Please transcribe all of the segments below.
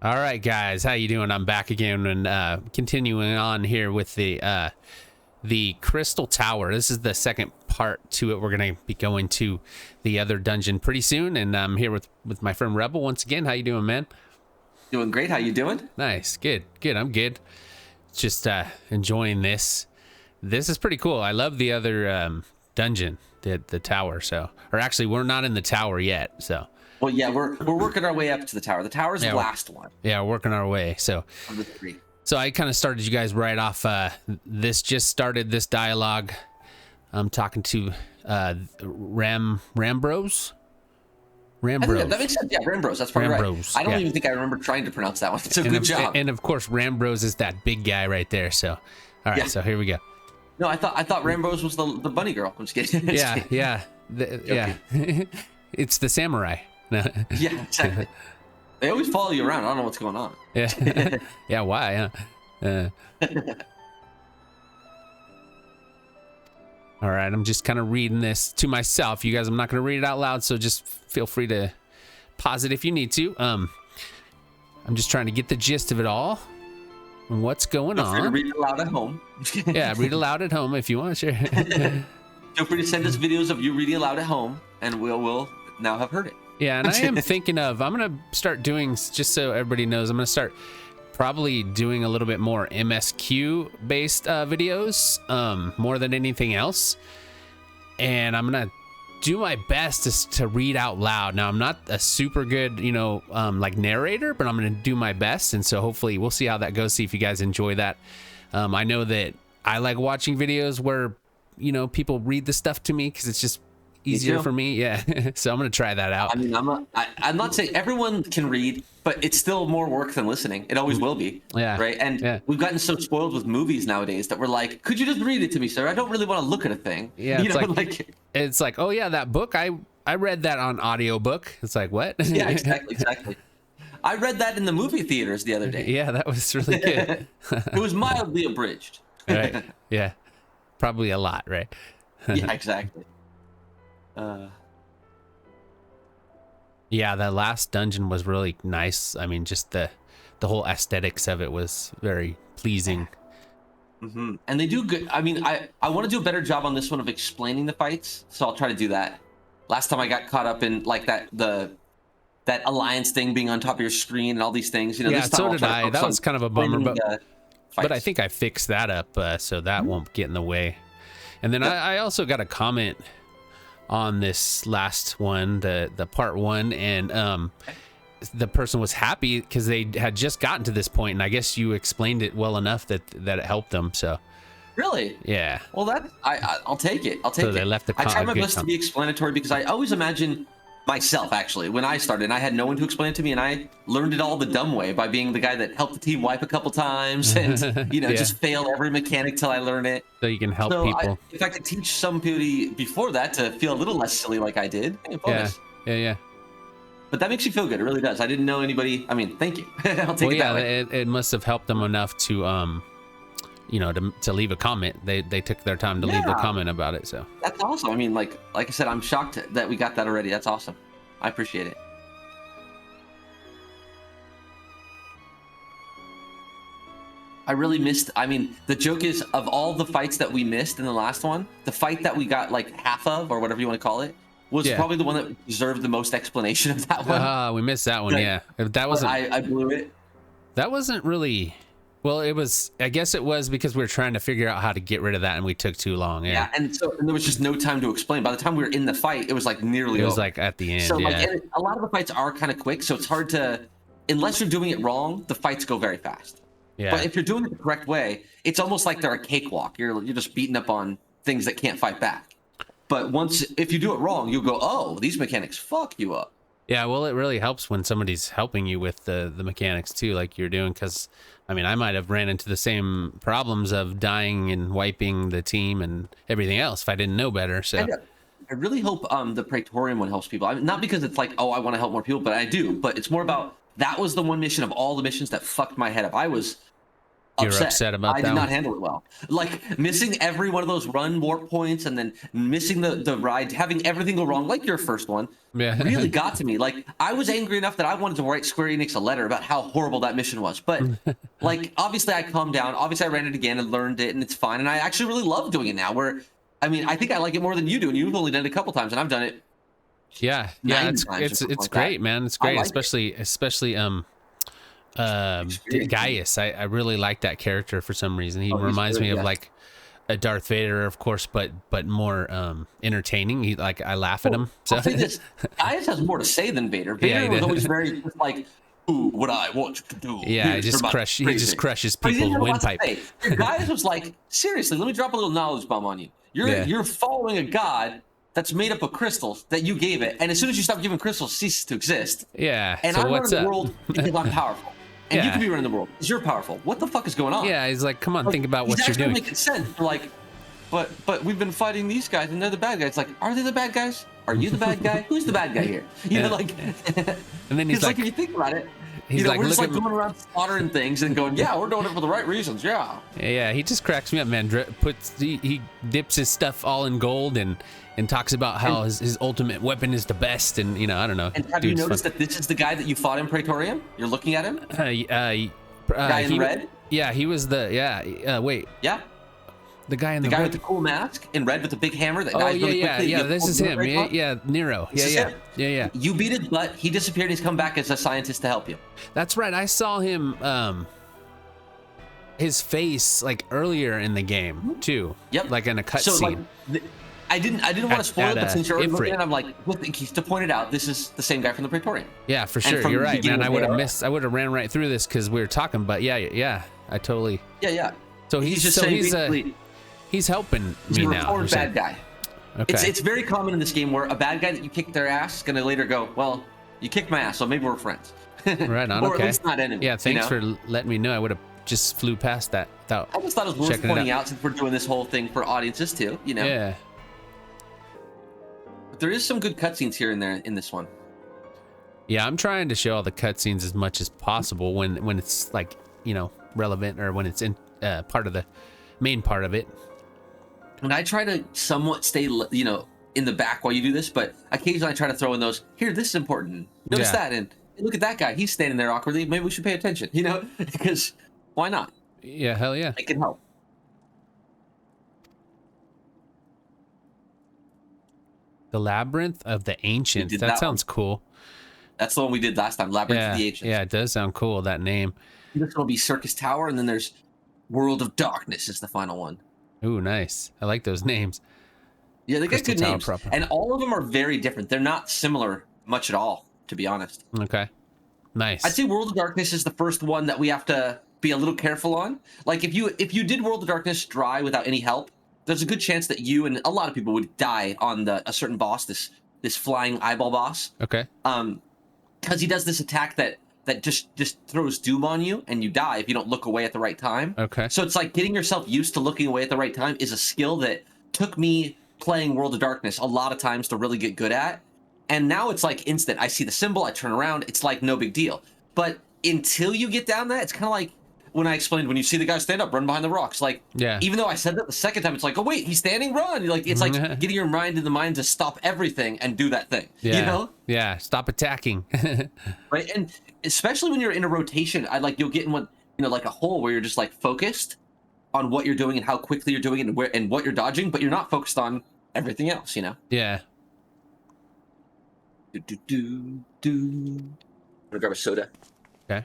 All right, guys, how you doing? I'm back again and continuing on here with the Crystal Tower. This is the second part to it. We're gonna be going to the other dungeon pretty soon, and I'm here with my friend Rebel once again. How you doing, man? Doing great. How you doing? Nice, good. I'm good. Just enjoying this. This is pretty cool. I love the other dungeon, the tower. So, or actually, we're not in the tower yet. So. Well, yeah, we're working our way up to the tower. The tower's the last one. Yeah, we're working our way. So. Of the three. So I kind of started you guys right off. This just started this dialogue. I'm talking to Rambros. That makes sense. Yeah, Rambros. That's probably right. I don't even think I remember trying to pronounce that one. So good job. And of course, Rambros is that big guy right there. So, all right. Yeah. So here we go. No, I thought Rambros was the bunny girl. I'm just kidding. Yeah. It's the samurai. Yeah, exactly. They always follow you around. I don't know what's going on. Yeah. Yeah, why? All right, I'm just kind of reading this to myself. You guys, I'm not going to read it out loud, so just feel free to pause it if you need to. I'm just trying to get the gist of it all and what's going on. Feel free to read it aloud at home. Yeah, read aloud at home if you want. Sure. Feel free to send us videos of you reading aloud at home, and we'll now have heard it. Yeah, and I am thinking of, I'm going to start doing, just so everybody knows, I'm going to start probably doing a little bit more MSQ-based videos, more than anything else. And I'm going to do my best to read out loud. Now, I'm not a super good, like narrator, but I'm going to do my best. And so hopefully we'll see how that goes, see if you guys enjoy that. I know that I like watching videos where, people read the stuff to me because it's just easier for me. Yeah. So I'm gonna try that out. I mean, I'm not saying everyone can read, but it's still more work than listening. It always will be. Yeah. Right. And we've gotten so spoiled with movies nowadays that we're like, could you just read it to me, sir? I don't really want to look at a thing. Yeah. It's like, oh yeah, that book, I read that on audiobook. It's like, what? Yeah, exactly. I read that in the movie theaters the other day. Yeah, that was really good. It was mildly abridged. Right. Yeah. Probably a lot, right? Yeah, exactly. Yeah, that last dungeon was really nice. I mean, just the whole aesthetics of it was very pleasing. Mm-hmm. And they do good. I mean, I want to do a better job on this one of explaining the fights, so I'll try to do that. Last time I got caught up in like that alliance thing being on top of your screen and all these things. Yeah, this time so did I. That was kind of a bummer, but I think I fixed that up, so that won't get in the way. And then I also got a comment on this last one, the part one, and the person was happy because they had just gotten to this point, and I guess you explained it well enough that it helped them. So really, yeah. Well, I'll take it. So they left I try my best to be explanatory because I always imagine myself, actually, when I started, I had no one to explain it to me, and I learned it all the dumb way by being the guy that helped the team wipe a couple times and just fail every mechanic till I learn it. So you can help people. If I could teach somebody before that to feel a little less silly like I did, bonus. Yeah. But that makes you feel good. It really does. I didn't know anybody. I mean, thank you. I'll take it that way. It must have helped them enough to to leave a comment. They took their time to leave a comment about it. So that's awesome. I mean, like I said, I'm shocked that we got that already. That's awesome. I appreciate it. I really missed. I mean, the joke is, of all the fights that we missed in the last one, the fight that we got like half of, or whatever you want to call it, was probably the one that deserved the most explanation of that one. We missed that one. Right. Yeah, that wasn't. I blew it. That wasn't really. Well, it was. I guess it was because we were trying to figure out how to get rid of that, and we took too long. Yeah. And there was just no time to explain. By the time we were in the fight, it was like nearly. It was over. like at the end. So a lot of the fights are kind of quick, so it's hard to, unless you're doing it wrong, the fights go very fast. Yeah. But if you're doing it the correct way, it's almost like they're a cakewalk. You're just beating up on things that can't fight back. But if you do it wrong, you'll go, oh, these mechanics fuck you up. Yeah, well, it really helps when somebody's helping you with the mechanics too, like you're doing, because I mean, I might have ran into the same problems of dying and wiping the team and everything else if I didn't know better. So I really hope the Praetorian one helps people. I mean, not because it's like, oh, I want to help more people, but I do. But it's more about, that was the one mission of all the missions that fucked my head up. You're upset about that? I did not handle it well. Like missing every one of those run warp points and then missing the ride, having everything go wrong, like your first one, really got to me. Like I was angry enough that I wanted to write Square Enix a letter about how horrible that mission was. But like, obviously I calmed down. Obviously I ran it again and learned it and it's fine. And I actually really love doing it now where, I mean, I think I like it more than you do. And you've only done it a couple times and I've done it. Yeah. It's great, man. It's great. Like especially Gaius. I really like that character for some reason. He reminds me of like a Darth Vader, of course, but more entertaining. I laugh at him. So Gaius has more to say than Vader. Vader was always very just like, "Ooh, what I want you to do." Yeah, he just crushes people's windpipe. Gaius was like, seriously, let me drop a little knowledge bomb on you. You're following a god that's made up of crystals that you gave it, and as soon as you stop giving crystals, it ceases to exist. Yeah. And so I'm what's running up? the world because I'm powerful. And you can be running the world because you're powerful. What the fuck is going on? Yeah, he's like, come on, think about what you're doing. Making sense. Like, but we've been fighting these guys and they're the bad guys. It's like, are they the bad guys? Are you the bad guy? Who's the bad guy here? You know, like. And then he's like, if you think about it, he's we're like, just like going around slaughtering things and going, yeah, we're doing it for the right reasons. Yeah. Yeah, he just cracks me up, man. He dips his stuff all in gold and talks about how his ultimate weapon is the best, and I don't know. And have you noticed that this is the guy that you fought in Praetorium? You're looking at him. Guy in red. Yeah, he was the wait. Yeah. The guy in the guy with the cool mask in red with the big hammer that dies really quickly. Yeah, this is him. Yeah, Nero. Yeah. You beat his butt. He disappeared. He's come back as a scientist to help you. That's right. I saw him. His face like earlier in the game too. Yep. Like in a cutscene. Like, I didn't want to spoil it, but since you're looking at it, I'm like, to point it out, this is the same guy from the Praetorium. Yeah, for sure. You're right, man. I would have ran right through this because we were talking, but yeah. I totally. Yeah. So he's helping me now. He's a bad guy. Okay. It's very common in this game where a bad guy that you kick their ass is gonna later go, well, you kicked my ass, so maybe we're friends. Right on. Or okay. at least not enemies. Yeah. Thanks for letting me know. I would have just flew past that without. I just thought it was worth pointing out since we're doing this whole thing for audiences too. Yeah. But there is some good cutscenes here and there in this one. Yeah, I'm trying to show all the cutscenes as much as possible when it's like relevant or when it's in part of the main part of it. And I try to somewhat stay in the back while you do this, but occasionally I try to throw in those. Here, this is important. Notice that, and look at that guy. He's standing there awkwardly. Maybe we should pay attention. Because why not? Yeah, hell yeah. It can help. The Labyrinth of the Ancients. That sounds cool. That's the one we did last time. Labyrinth of the Ancients. Yeah, it does sound cool, that name. This will be Syrcus Tower, and then there's World of Darkness is the final one. Ooh, nice. I like those names. Yeah, they got good names. Proper. And all of them are very different. They're not similar much at all, to be honest. Okay. Nice. I'd say World of Darkness is the first one that we have to be a little careful on. Like if you did World of Darkness dry without any help, there's a good chance that you and a lot of people would die on a certain boss, this flying eyeball boss. Okay. Because he does this attack that just throws doom on you and you die if you don't look away at the right time. Okay. So it's like getting yourself used to looking away at the right time is a skill that took me playing World of Darkness a lot of times to really get good at. And now it's like instant. I see the symbol, I turn around, it's like no big deal. But until you get down that, it's kind of like when I explained when you see the guy stand up, run behind the rocks. Like, even though I said that the second time, it's like, oh wait, he's standing, run. Like it's like getting your mind in the mind to stop everything and do that thing. Yeah. Yeah. Stop attacking. Right. And especially when you're in a rotation, you'll get in what like a hole where you're just like focused on what you're doing and how quickly you're doing it and what you're dodging, but you're not focused on everything else. Yeah. I'm gonna grab a soda. Okay.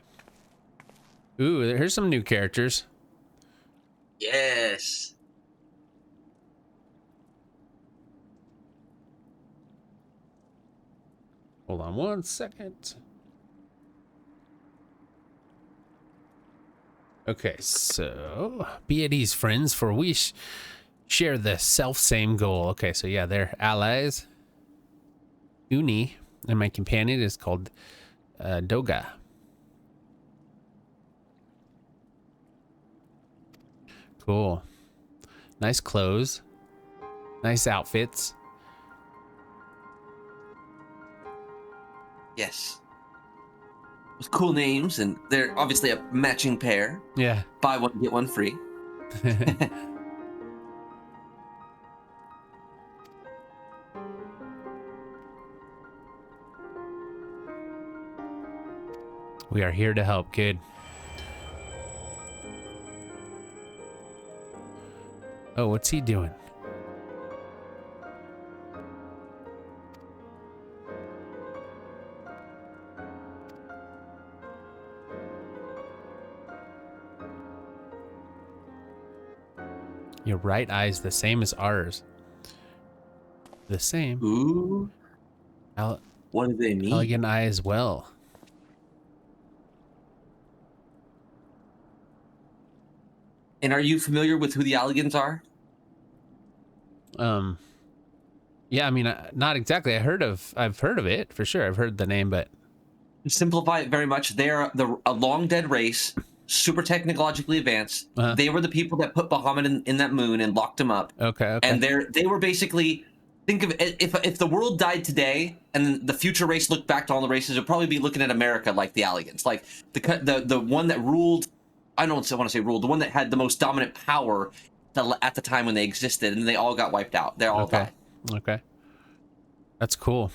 Ooh, here's some new characters. Yes. Hold on 1 second. Okay, so be at ease, friends, for we share the self-same goal. Okay, so yeah, they're allies. Uni, and my companion is called Doga. Cool. Nice clothes. Nice outfits. Yes. with cool names, and they're obviously a matching pair. Yeah. Buy one, get one free. We are here to help, kid. Oh, what's he doing? Your right eye's the same as ours. The same. Ooh. What do they mean? Elegant eye as well. And are you familiar with who the Elegans are? Yeah, I mean, not exactly. I've heard of it for sure. I've heard the name, but To simplify it very much, they're a long dead race, super technologically advanced. They were the people that put Bahamut in that moon and locked him up. Okay. And they were basically, think of it, if the world died today and the future race looked back to all the races, it'd probably be looking at America like the Elegans, like the one that ruled. I don't want to say ruled, the one that had the most dominant power at the time when they existed, and they all got wiped out. They all died. Okay. That's cool.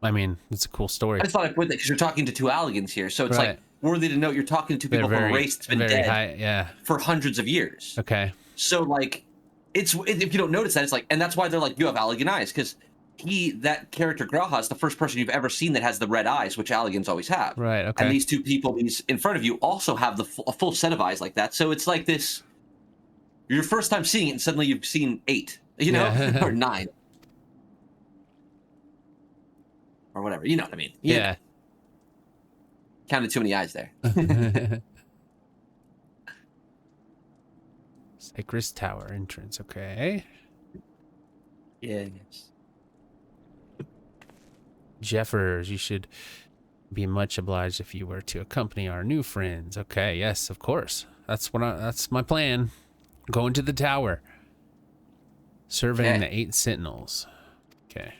I mean, it's a cool story. I just thought I'd put that because you're talking to two Elegans here, so it's like worthy to note you're talking to two people from a race that's been dead for hundreds of years. Okay. So like, if you don't notice that, it's like, and that's why they're like, you have Elegant eyes, because that character Graha is the first person you've ever seen that has the red eyes, which Elegans always have. Right. Okay. And these two people, these in front of you, also have a full set of eyes like that. So it's like this. Your first time seeing it, and suddenly you've seen 8, you know, or 9, or whatever. You know what I mean? Yeah. Counted too many eyes there. Syrcus Tower entrance. Okay. Yes. Jeffers, you should be much obliged if you were to accompany our new friends. Okay, yes, of course. That's my plan. Going to the tower. Surveying the 8 sentinels. Okay.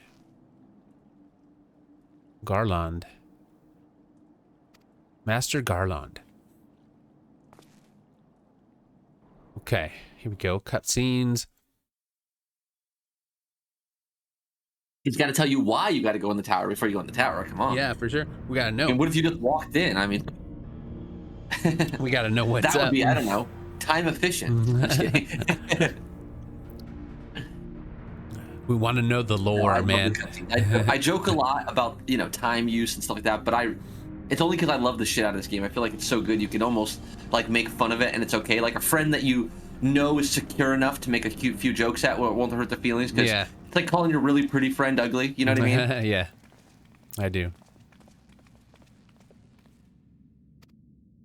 Garland. Master Garland. Okay, here we go. Cutscenes. He's got to tell you why you got to go in the tower before you go in the tower. Come on. Yeah, for sure. We gotta know. And what if you just walked in? I mean, we gotta know what's up. That would be, I don't know, time efficient. Just kidding. We want to know the lore, man. I joke a lot about, time use and stuff like that, but it's only because I love the shit out of this game. I feel like it's so good you can almost like make fun of it, and it's okay. Like a friend that you know is secure enough to make a cute few jokes at where it won't hurt their feelings. Because it's like calling your really pretty friend ugly. You know what I mean? Yeah, I do.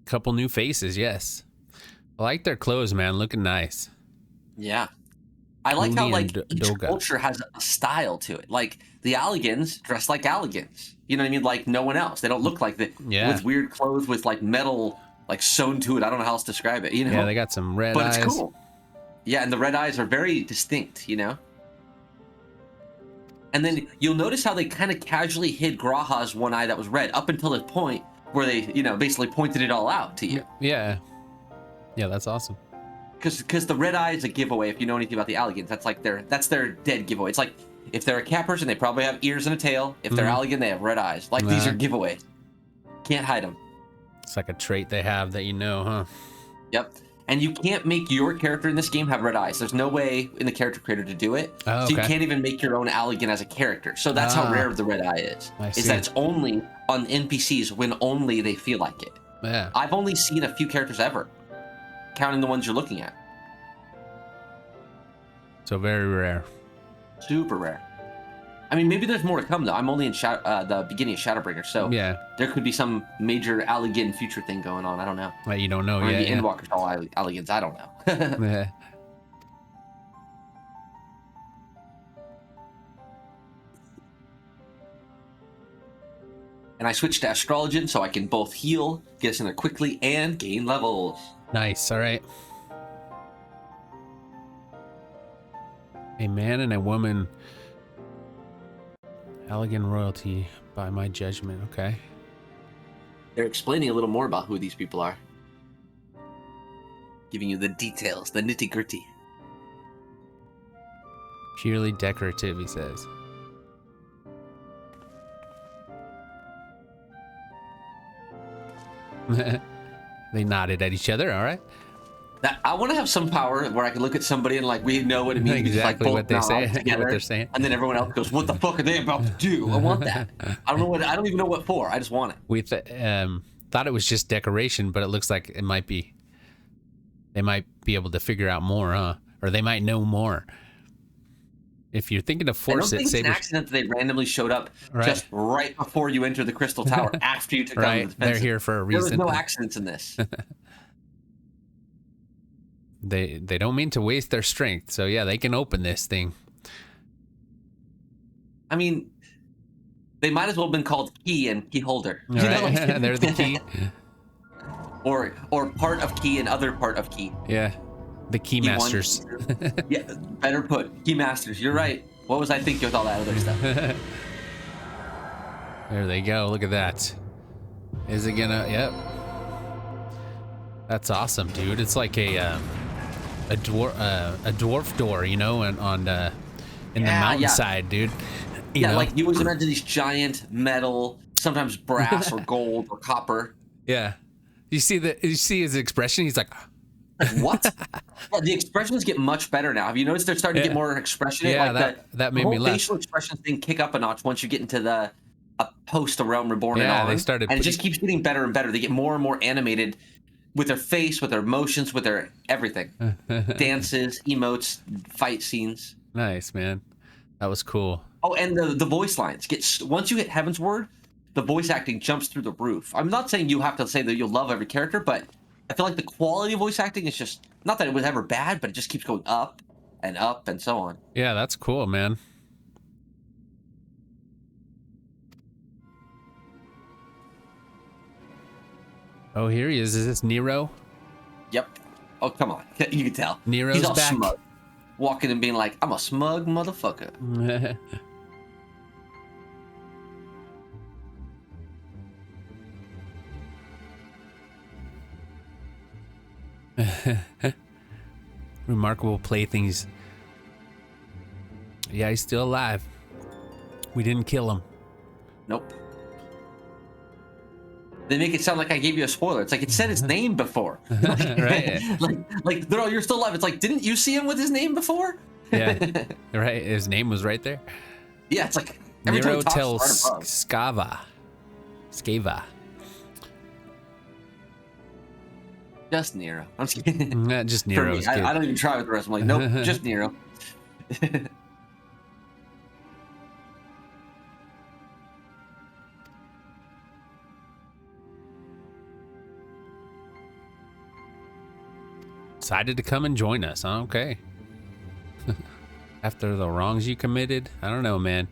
Couple new faces, yes. I like their clothes, man. Looking nice. Yeah. I like how like each culture has a style to it. Like the Alligans dress like Alligans. You know what I mean? Like no one else. They don't look like that with weird clothes with like metal like sewn to it. I don't know how else to describe it. You know? Yeah, they got some red eyes. But it's cool. Yeah, and the red eyes are very distinct. You know. And then you'll notice how they kind of casually hid Graha's one eye that was red up until the point where they, basically pointed it all out to you. Yeah. Yeah, that's awesome. Because the red eye is a giveaway if you know anything about the Alligans. That's their dead giveaway. It's like if they're a cat person, they probably have ears and a tail. If they're Alligan, they have red eyes. Like these are giveaways. Can't hide them. It's like a trait they have that huh? Yep. And you can't make your character in this game have red eyes. There's no way in the character creator to do it. Oh, okay. So you can't even make your own Alligan as a character. So that's how rare the red eye is. Is that it's only on NPCs when only they feel like it. Yeah. I've only seen a few characters ever, counting the ones you're looking at. So very rare. Super rare. I mean, maybe there's more to come though. I'm only in the beginning of Shadowbringers, so there could be some major Alligan future thing going on. I don't know. Well, you don't know yet. Maybe Endwalkers all Alligans. I don't know. Yeah. And I switched to Astrologian so I can both heal, get us in there quickly, and gain levels. Nice. All right. A man and a woman. Alligan royalty by my judgment. Okay. They're explaining a little more about who these people are. Giving you the details, the nitty-gritty. Purely decorative, he says. They nodded at each other, all right? Now, I want to have some power where I can look at somebody and like we know what it means. Exactly like, what they say. Together, what they're saying. And then everyone else goes, "What the fuck are they about to do?" I want that. I don't even know what for. I just want it. We thought it was just decoration, but it looks like it might be. They might be able to figure out more, huh? Or they might know more. If you're thinking to force it, it's an accident that they randomly showed up just right before you enter the Crystal Tower after you took down the defense. They're here for a reason. There was no accidents in this. They don't mean to waste their strength, so yeah, they can open this thing. I mean, they might as well have been called Key and Key Holder. Right. Like, they're the key. or part of Key and other part of Key. Yeah, the Key Masters. Yeah, better put, Key Masters. You're right. What was I thinking with all that other stuff? There they go. Look at that. Is it gonna? Yep. That's awesome, dude. It's like a dwarf door, you know, and on in the mountainside, dude. You know? Like you always imagine these giant metal, sometimes brass or gold or copper. Yeah. You see his expression? He's like, what? Well, the expressions get much better now. Have you noticed they're starting to get more expression? Yeah, like that made me laugh. Facial expressions thing kick up a notch once you get into a post A Realm Reborn and on. They started, and it just keeps getting better and better. They get more and more animated with their face, with their emotions, with their everything. Dances, emotes, fight scenes. Nice, man. That was cool. Oh, and the voice lines once you hit Heaven's Word, the voice acting jumps through the roof. I'm not saying you have to say that you'll love every character, but I feel like the quality of voice acting is just, not that it was ever bad, but it just keeps going up and so on. Yeah, that's cool, man. Oh, here he is. Is this Nero? Yep. Oh, come on. You can tell. Nero's He's all back. smug. Walking and being like, I'm a smug motherfucker. Remarkable playthings. Yeah, he's still alive. We didn't kill him. Nope. They make it sound like I gave you a spoiler. It's like it said his name before. Right. like no, you're still alive. It's like, didn't you see him with his name before? Yeah. Right. His name was right there. Yeah, it's like every Nero time tells Skava. Just Nero. I'm just kidding. Not just Nero. I don't even try with the rest. I'm like, nope, just Nero. Decided to come and join us. Huh? Okay. After the wrongs you committed, I don't know, man.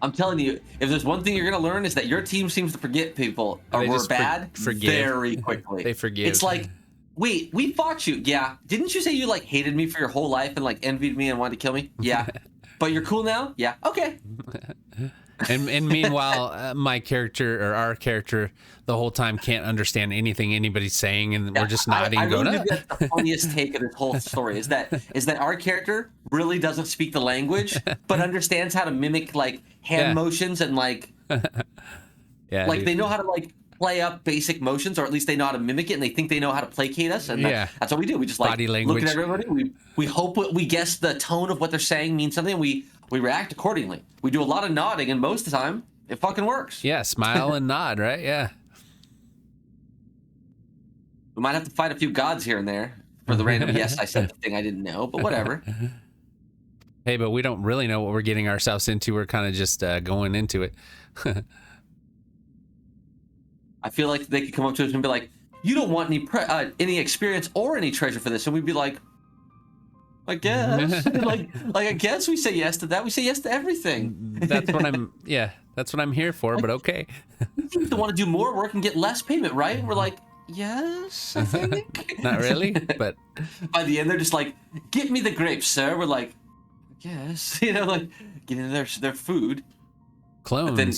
I'm telling you, if there's one thing you're gonna learn is that your team seems to forget people or were bad very quickly. They forgive. It's like, wait, we fought you. Yeah. Didn't you say you like hated me for your whole life and like envied me and wanted to kill me? Yeah. But you're cool now? Yeah. Okay. And meanwhile, my character or our character the whole time can't understand anything anybody's saying, and we're just nodding. I really think that's the funniest take of this whole story is that our character really doesn't speak the language, but understands how to mimic like hand motions and like they know how to like play up basic motions, or at least they know how to mimic it, and they think they know how to placate us, and that's what we do. We just like body language. Look at everybody. We hope we guess the tone of what they're saying means something. And we react accordingly. We do a lot of nodding, and most of the time, it fucking works. Yeah, smile and nod, right? Yeah. We might have to fight a few gods here and there for the random yes, I said the thing I didn't know, but whatever. Hey, but we don't really know what we're getting ourselves into. We're kind of just going into it. I feel like they could come up to us and be like, "You don't want any experience or any treasure for this," and we'd be like, "I guess." like I guess we say yes to that. We say yes to everything. That's what I'm. Yeah, that's what I'm here for. But okay. You seem to want to do more work and get less payment, right? We're like, yes, I think. Not really, but by the end they're just like, "Get me the grapes, sir." We're like, "Yes," like getting their food. Clones. But then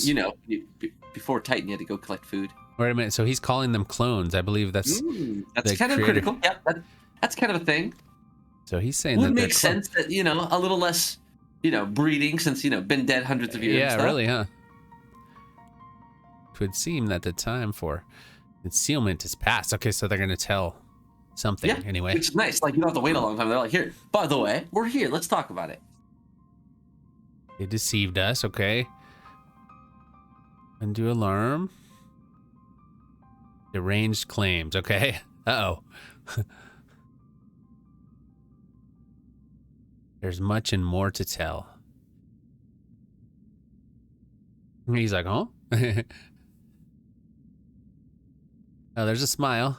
before Titan, you had to go collect food. Wait a minute. So he's calling them clones. I believe that's kind of critical. Yeah, that's kind of a thing. So he's saying would make sense that a little less breeding since been dead hundreds of years. Yeah, really, huh? It would seem that the time for concealment is past. Okay, so they're gonna tell something anyway. Which is nice. Like you don't have to wait a long time. They're like, here. By the way, we're here. Let's talk about it. They deceived us. Okay. Undo alarm. Deranged claims. Okay. Uh-oh. There's much and more to tell. He's like, huh? Oh, there's a smile.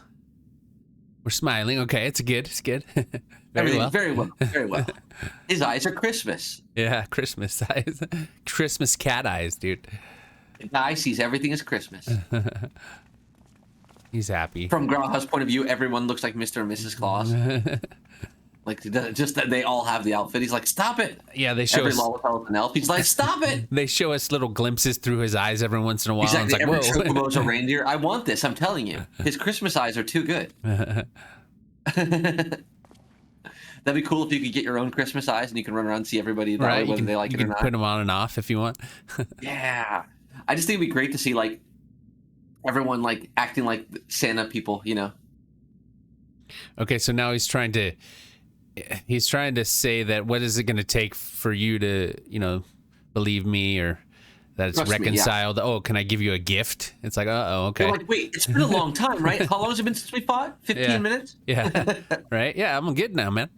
We're smiling. Okay, it's good. It's good. Very well. His eyes are Christmas. Yeah, Christmas eyes. Christmas cat eyes, dude. The guy sees everything as Christmas. He's happy. From Growlithe's point of view, everyone looks like Mr. and Mrs. Claus. Like, just that they all have the outfit. He's like, stop it. Yeah, they show us. Every an elf. He's like, stop it. They show us little glimpses through his eyes every once in a while. Exactly. And it's like, every Chocobo's a reindeer. I want this. I'm telling you. His Christmas eyes are too good. That'd be cool if you could get your own Christmas eyes and you can run around and see everybody whether they like it or not. Put them on and off if you want. Yeah. I just think it'd be great to see, like, everyone, like, acting like Santa people, Okay, so now he's trying to say that what is it going to take for you to, believe me or that it's reconciled? Oh, can I give you a gift? It's like, okay. You're like, wait, it's been a long time, right? How long has it been since we fought? 15 minutes? Yeah, right? Yeah, I'm good now, man.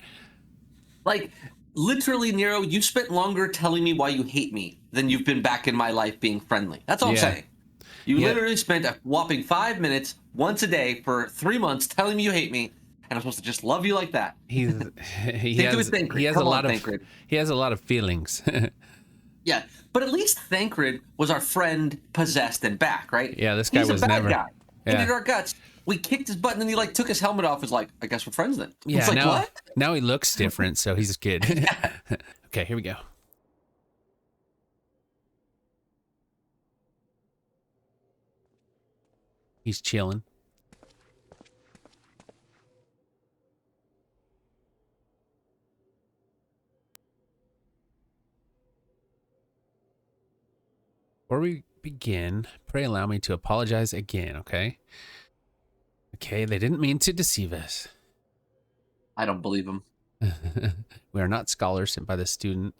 Like, literally, Nero, you spent longer telling me why you hate me than you've been back in my life being friendly. That's all I'm saying. You literally spent a whopping 5 minutes once a day for 3 months telling me you hate me. And I'm supposed to just love you like that. He has a lot of feelings. Yeah, but at least Thancred was our friend possessed and back, right? Yeah, this guy was a bad never. Guy. He did our guts. We kicked his butt and then he took his helmet off. Was like, I guess we're friends then. Yeah, it's like, what? Now he looks different, so he's good. Yeah. Okay, here we go. He's chilling. Before we begin, pray allow me to apologize again, okay? Okay, they didn't mean to deceive us. I don't believe them. We are not scholars sent by the student.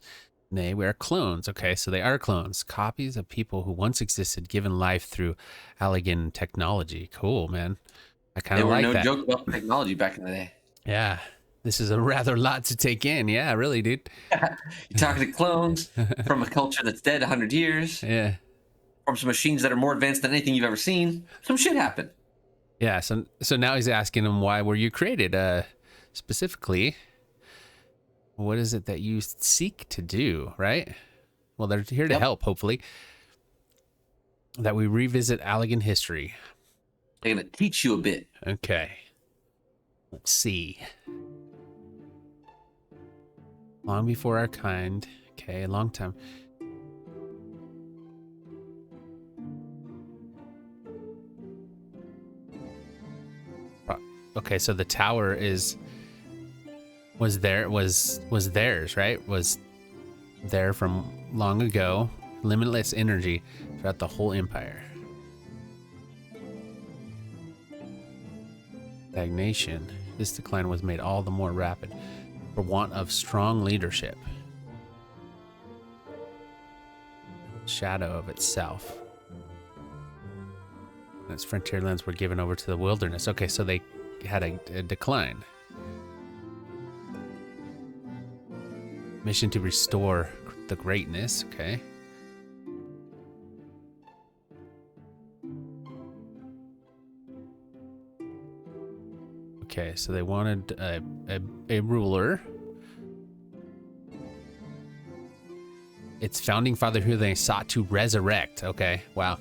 Nay, we are clones. Okay, so they are clones. Copies of people who once existed, given life through Allegan technology. Cool, man. I kind of like that. There were no joke about technology back in the day. Yeah. This is a rather lot to take in. Yeah, really, dude. You're talking to clones from a culture that's dead 100 years. Yeah. From some machines that are more advanced than anything you've ever seen. Some shit happened. Yeah, so now he's asking him, why were you created? Specifically, what is it that you seek to do, right? Well, they're here to help, hopefully. That we revisit Allegan history. They're going to teach you a bit. Okay. Let's see. Long before our kind. Okay, a long time. Okay, so the tower was theirs, right? Was there from long ago. Limitless energy throughout the whole empire. Stagnation. This decline was made all the more rapid for want of strong leadership. Shadow of itself. And its frontier lands were given over to the wilderness. Okay, so they had a decline. Mission to restore the greatness. Okay. Okay, so they wanted a ruler. Its founding father who they sought to resurrect. Okay, wow.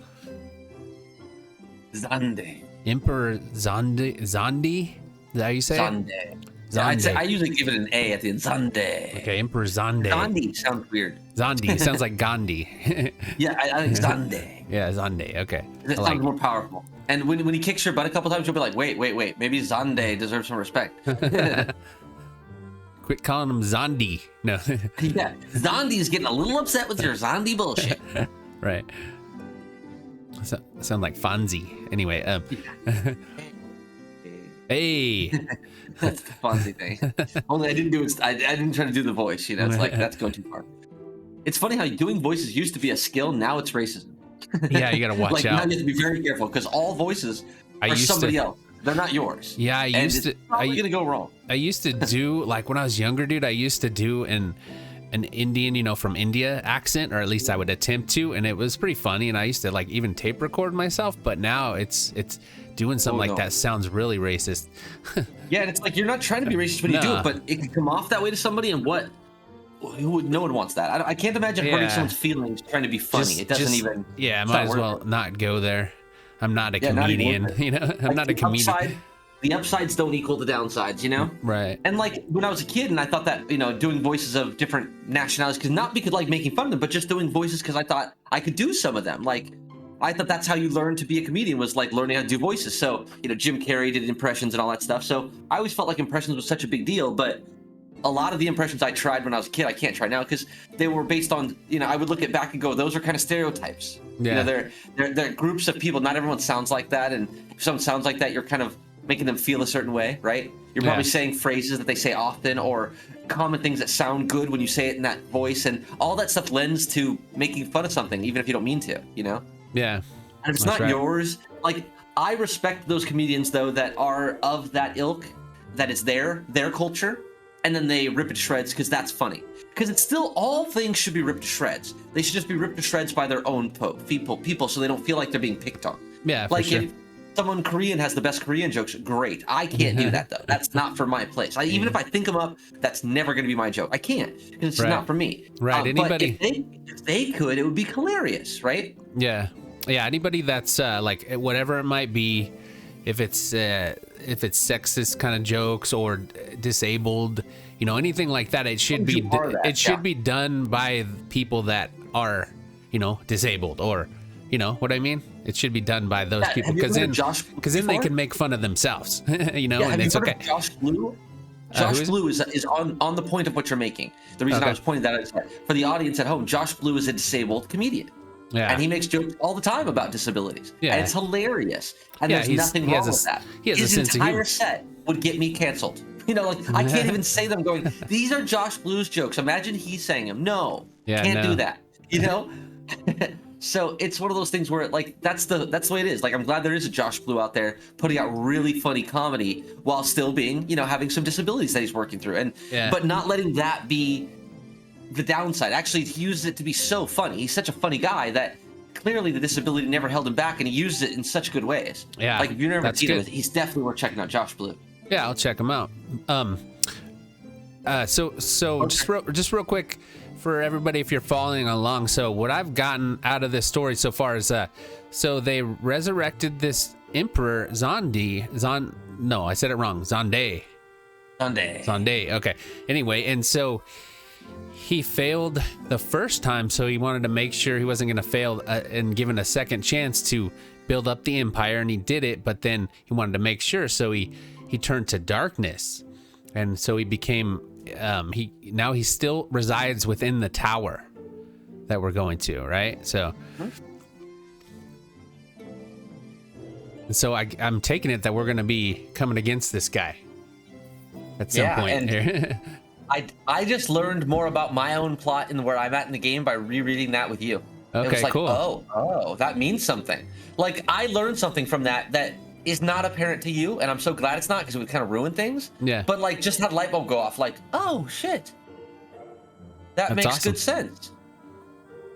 Zande. Emperor Zandi? Is that how you say Zande. it? Zande. I usually give it an A at the end. Zande. Okay, Emperor Zande. Gandhi sounds weird. Zandi sounds like Gandhi. Yeah, I think Zande. Yeah, Zande. Okay. It sounds more powerful. And when he kicks your butt a couple times, you'll be like, wait, maybe Zande deserves some respect. Quit calling him Zondi. No. Yeah, Zondi's getting a little upset with your Zondi bullshit. Right. Sound like Fonzie. Anyway, hey. That's the Fonzie thing. Only I didn't try to do the voice, you know, it's like, that's going too far. It's funny how doing voices used to be a skill, now it's racism. Yeah, you gotta watch like, out. Now you have to be very careful, because all voices are somebody else. They're not yours. Yeah, it's probably gonna go wrong. I used to do, like, when I was younger, dude, I used to do an Indian, you know, from India accent, or at least I would attempt to, and it was pretty funny, and I used to, like, even tape record myself, but now it's doing something like that sounds really racist. Yeah, and it's like, you're not trying to be racist when you do it, but it can come off that way to somebody, and no one wants that. I can't imagine hurting someone's feelings trying to be funny. It doesn't even. Yeah, might as well not go there. I'm not a comedian, you know. I'm not a comedian. The upsides don't equal the downsides, you know. Right. And like when I was a kid, and I thought that, you know, doing voices of different nationalities, not because like making fun of them, but just doing voices because I thought I could do some of them. Like, I thought that's how you learn to be a comedian, was like learning how to do voices. So, you know, Jim Carrey did impressions and all that stuff. So I always felt like impressions was such a big deal, but a lot of the impressions I tried when I was a kid, I can't try now because they were based on, you know, I would look at back and go, those are kind of stereotypes. Yeah. You know, they're groups of people. Not everyone sounds like that. And if someone sounds like that, you're kind of making them feel a certain way, right? You're probably saying phrases that they say often, or common things that sound good when you say it in that voice. And all that stuff lends to making fun of something, even if you don't mean to, you know? Yeah. And if it's not yours, like, I respect those comedians, though, that are of that ilk, that it's their culture, and then they rip it to shreds because that's funny. Because it's still, all things should be ripped to shreds. They should just be ripped to shreds by their own people, so they don't feel like they're being picked on. Yeah, like, for sure. If someone Korean has the best Korean jokes, great. I can't do that, though. That's not for my place. Even if I think them up, that's never going to be my joke. I can't, because it's not for me. Right, anybody... But if they could, it would be hilarious, right? Yeah. Yeah, anybody that's, like, whatever it might be, if it's sexist kind of jokes or disabled, you know, anything like that, it should be be done by people that are, you know, disabled, or, you know what I mean? It should be done by those people, because then they can make fun of themselves, you know, and it's okay. Josh Blue? Josh Blue is on the point of what you're making. The reason I was pointing that out is that for the audience at home, Josh Blue is a disabled comedian. Yeah. And he makes jokes all the time about disabilities. Yeah. And it's hilarious. And there's nothing wrong with that. His entire set would get me canceled. You know, like, I can't even say them going, these are Josh Blue's jokes. Imagine he's saying them. No, can't do that. You know? So it's one of those things where, like, that's the way it is. Like, I'm glad there is a Josh Blue out there putting out really funny comedy while still being, you know, having some disabilities that he's working through. But not letting that be the downside. Actually, he uses it to be so funny. He's such a funny guy that clearly the disability never held him back, and he uses it in such good ways. Yeah, like, if you've never seen him, he's definitely worth checking out. Josh Blue. Yeah, I'll check him out. Just real quick for everybody, if you're following along. So what I've gotten out of this story so far is so they resurrected this emperor no, I said it wrong. Zande. Okay. Anyway, and so he failed the first time, so he wanted to make sure he wasn't going to fail and given a second chance to build up the empire, and he did it, but then he wanted to make sure, so he turned to darkness, and so he became he still resides within the tower that we're going to, right? So I'm taking it that we're going to be coming against this guy at some point here. I just learned more about my own plot and where I'm at in the game by rereading that with you. Okay, it was like, cool. Oh, that means something. Like, I learned something from that is not apparent to you, and I'm so glad it's not, because it would kind of ruin things. Yeah. But, like, just had light bulb go off, like, oh shit, that makes good sense.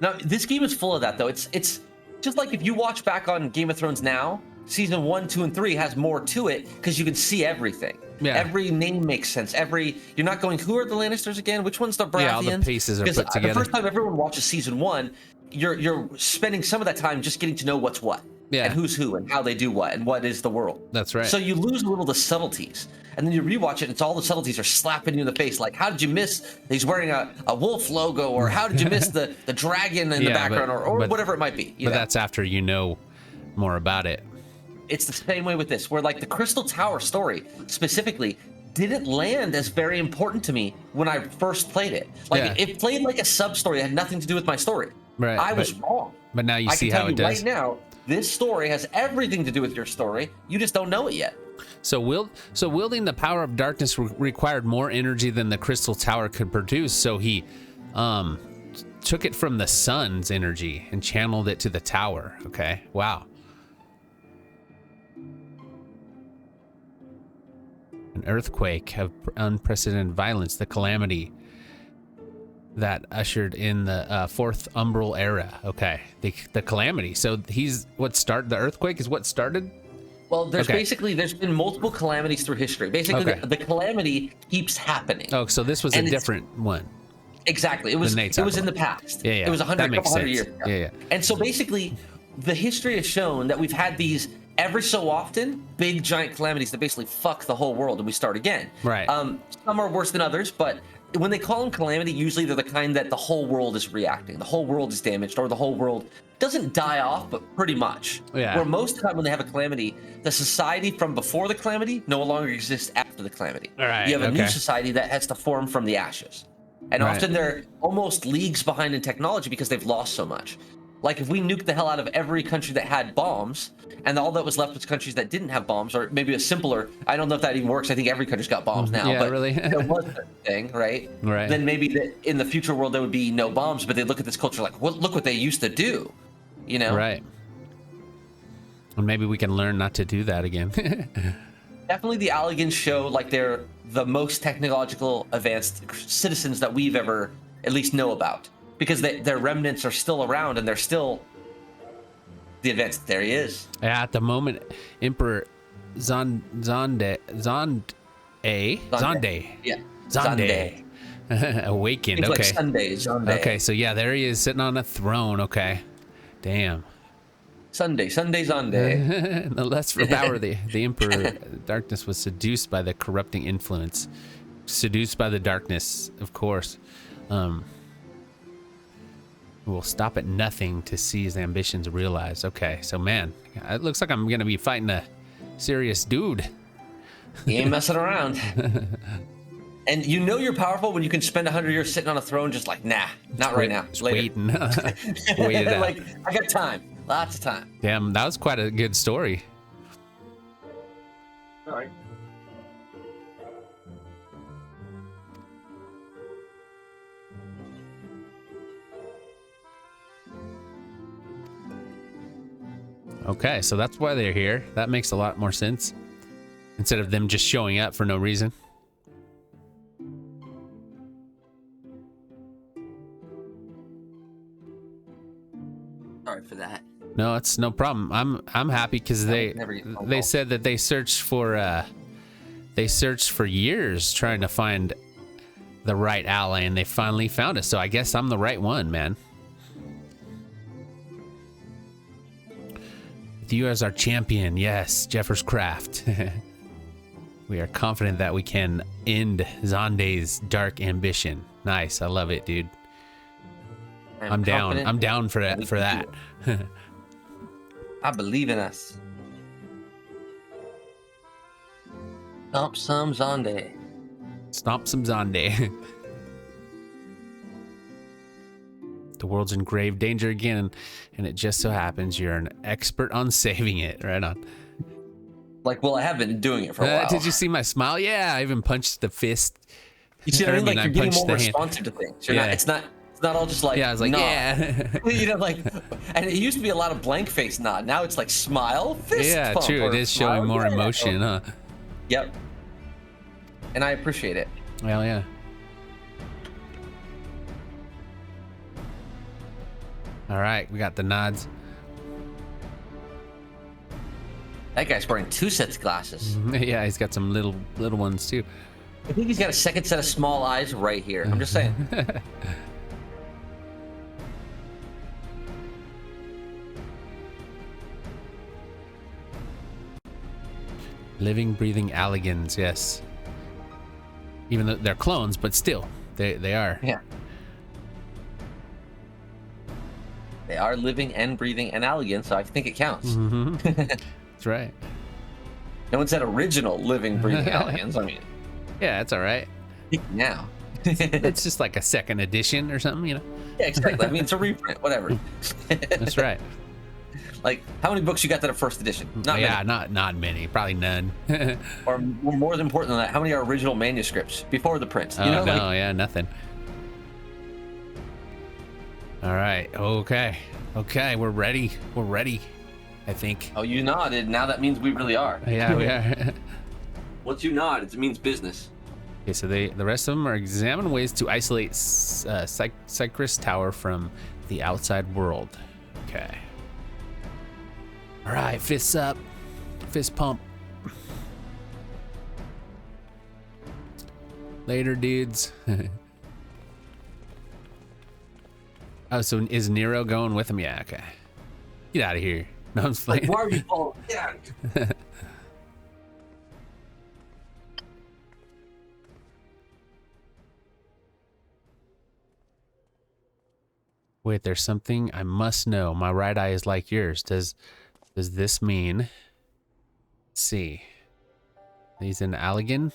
Now, this game is full of that, though. It's just like if you watch back on Game of Thrones now, season 1, 2, and 3 has more to it because you can see everything. Yeah. Every name makes sense. You're not going, who are the Lannisters again? Which one's the Baratheons? Yeah, all the pieces are put together. The first time everyone watches season 1, you're spending some of that time just getting to know what's what. Yeah. And who's who and how they do what and what is the world. That's right. So you lose a little the subtleties. And then you rewatch it and it's all the subtleties are slapping you in the face. Like, how did you miss he's wearing a wolf logo, or how did you miss the dragon in the background, or whatever it might be. But that's after you know more about it. it's the same way with this, where like the Crystal Tower story specifically didn't land as very important to me when I first played it. Like it played like a sub story. It had nothing to do with my story. Right. I was wrong. But now you see how it does. Right now, this story has everything to do with your story. You just don't know it yet. So wielding the power of darkness required more energy than the Crystal Tower could produce. So he took it from the sun's energy and channeled it to the tower. Okay. Wow. An earthquake of unprecedented violence, the calamity that ushered in the fourth umbral era. Okay, the calamity. So the earthquake is what started. Well, there's been multiple calamities through history. Basically, the calamity keeps happening. Oh, so this was a different one. Exactly, it was in the past. Yeah, yeah. It was 100 years ago. Yeah. And so basically, the history has shown that we've had these every so often big giant calamities that basically fuck the whole world and we start again. Right. Some are worse than others, but when they call them calamity, usually they're the kind that the whole world is reacting. The whole world is damaged, or the whole world doesn't die off, but pretty much. Yeah. Where most of the time when they have a calamity, the society from before the calamity no longer exists after the calamity. All right. You have a new society that has to form from the ashes. And often they're almost leagues behind in technology because they've lost so much. Like if we nuked the hell out of every country that had bombs, and all that was left was countries that didn't have bombs, or maybe a simpler, I don't know if that even works. I think every country's got bombs now. Yeah, but really? there was a thing, right? Right. Then maybe in the future world there would be no bombs, but they look at this culture like, well, look what they used to do, you know? Right. And maybe we can learn not to do that again. Definitely the Alligans show like they're the most technological advanced citizens that we've ever at least know about, because their remnants are still around and they're still the advanced. There he is. Yeah, at the moment, Emperor Zonde. Yeah. Zonde. Awakened. It's okay. like Sunday, Zonde. Okay, so yeah, there he is sitting on a throne. Okay. Damn. Sunday, Zonde. No less for power, the Emperor Darkness was seduced by the corrupting influence. Seduced by the darkness, of course. Will stop at nothing to see his ambitions realized. Okay, so man, it looks like I'm gonna be fighting a serious dude. He ain't messing around. And you know you're powerful when you can spend 100 years sitting on a throne just like, nah, not right now. Just Later. waiting. Wait it out. Like, I got time. Lots of time. Damn, that was quite a good story. All right. Okay, so that's why they're here. That makes a lot more sense. Instead of them just showing up for no reason. Sorry for that. No, it's no problem. I'm happy because they said that they searched for years trying to find the right ally, and they finally found us. So I guess I'm the right one, man. With you as our champion, yes, JEFFERSCRAFT. We are confident that we can end Zonde's dark ambition. Nice, I love it, dude. I'm down. I'm down for that. I believe in us. Stomp some Zonde. Stomp some Zonde. The world's in grave danger again, and it just so happens you're an expert on saving it. Right on. Like, well, I have been doing it for a while. Did you see my smile? Yeah, I even punched the fist. You see what I mean? Like, you're getting more responsive to things. You're not, it's not all just like, yeah, I was like, yeah. You know, like, and it used to be a lot of blank face nod. Now it's like smile, fist yeah, pump, true. It is showing more emotion, huh? Yep. And I appreciate it. Well, yeah. All right, we got the nods. That guy's wearing 2 sets of glasses. Yeah, he's got some little ones too. I think he's got a second set of small eyes right here. I'm just saying. Living, breathing Alligans, yes. Even though they're clones, but still, they are. Yeah. They are living and breathing and Alligans, so I think it counts. Mm-hmm. That's right. No one said original living, breathing Alligans. I mean, yeah, that's all right. Now. It's just like a second edition or something, you know? Yeah, exactly. I mean, it's a reprint, whatever. That's right. Like, how many books you got that are first edition? Not many. Not many. Probably none. or more important than that, how many are original manuscripts before the prints? You know, no, like, yeah, nothing. All right. Okay. We're ready. I think. Oh, you nodded. Now that means we really are. Yeah, we are. Once you nod, it means business. Okay, so the rest of them are examine ways to isolate Syrcus Tower from the outside world. Okay. All right, fists up, fist pump. Later, dudes. Oh, so is Nero going with him? Yeah, okay. Get out of here. No, I'm playing. Like, why are you following? Yeah. Wait, there's something I must know. My right eye is like yours. Does this mean? Let's see. He's an Allagan.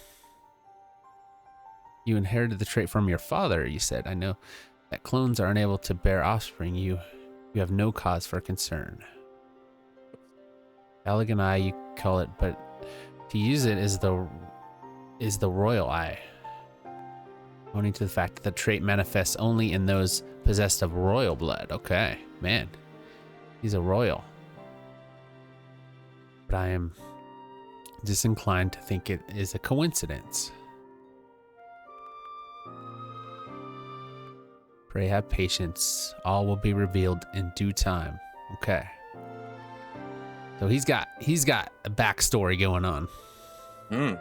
You inherited the trait from your father, you said. I know that clones are unable to bear offspring. You have no cause for concern. Allagan eye, you call it, but to use it is the royal eye. Owing to the fact that the trait manifests only in those possessed of royal blood. Okay, man. He's a royal. But I am disinclined to think it is a coincidence. Pray have patience. All will be revealed in due time. Okay. So he's got a backstory going on. Well,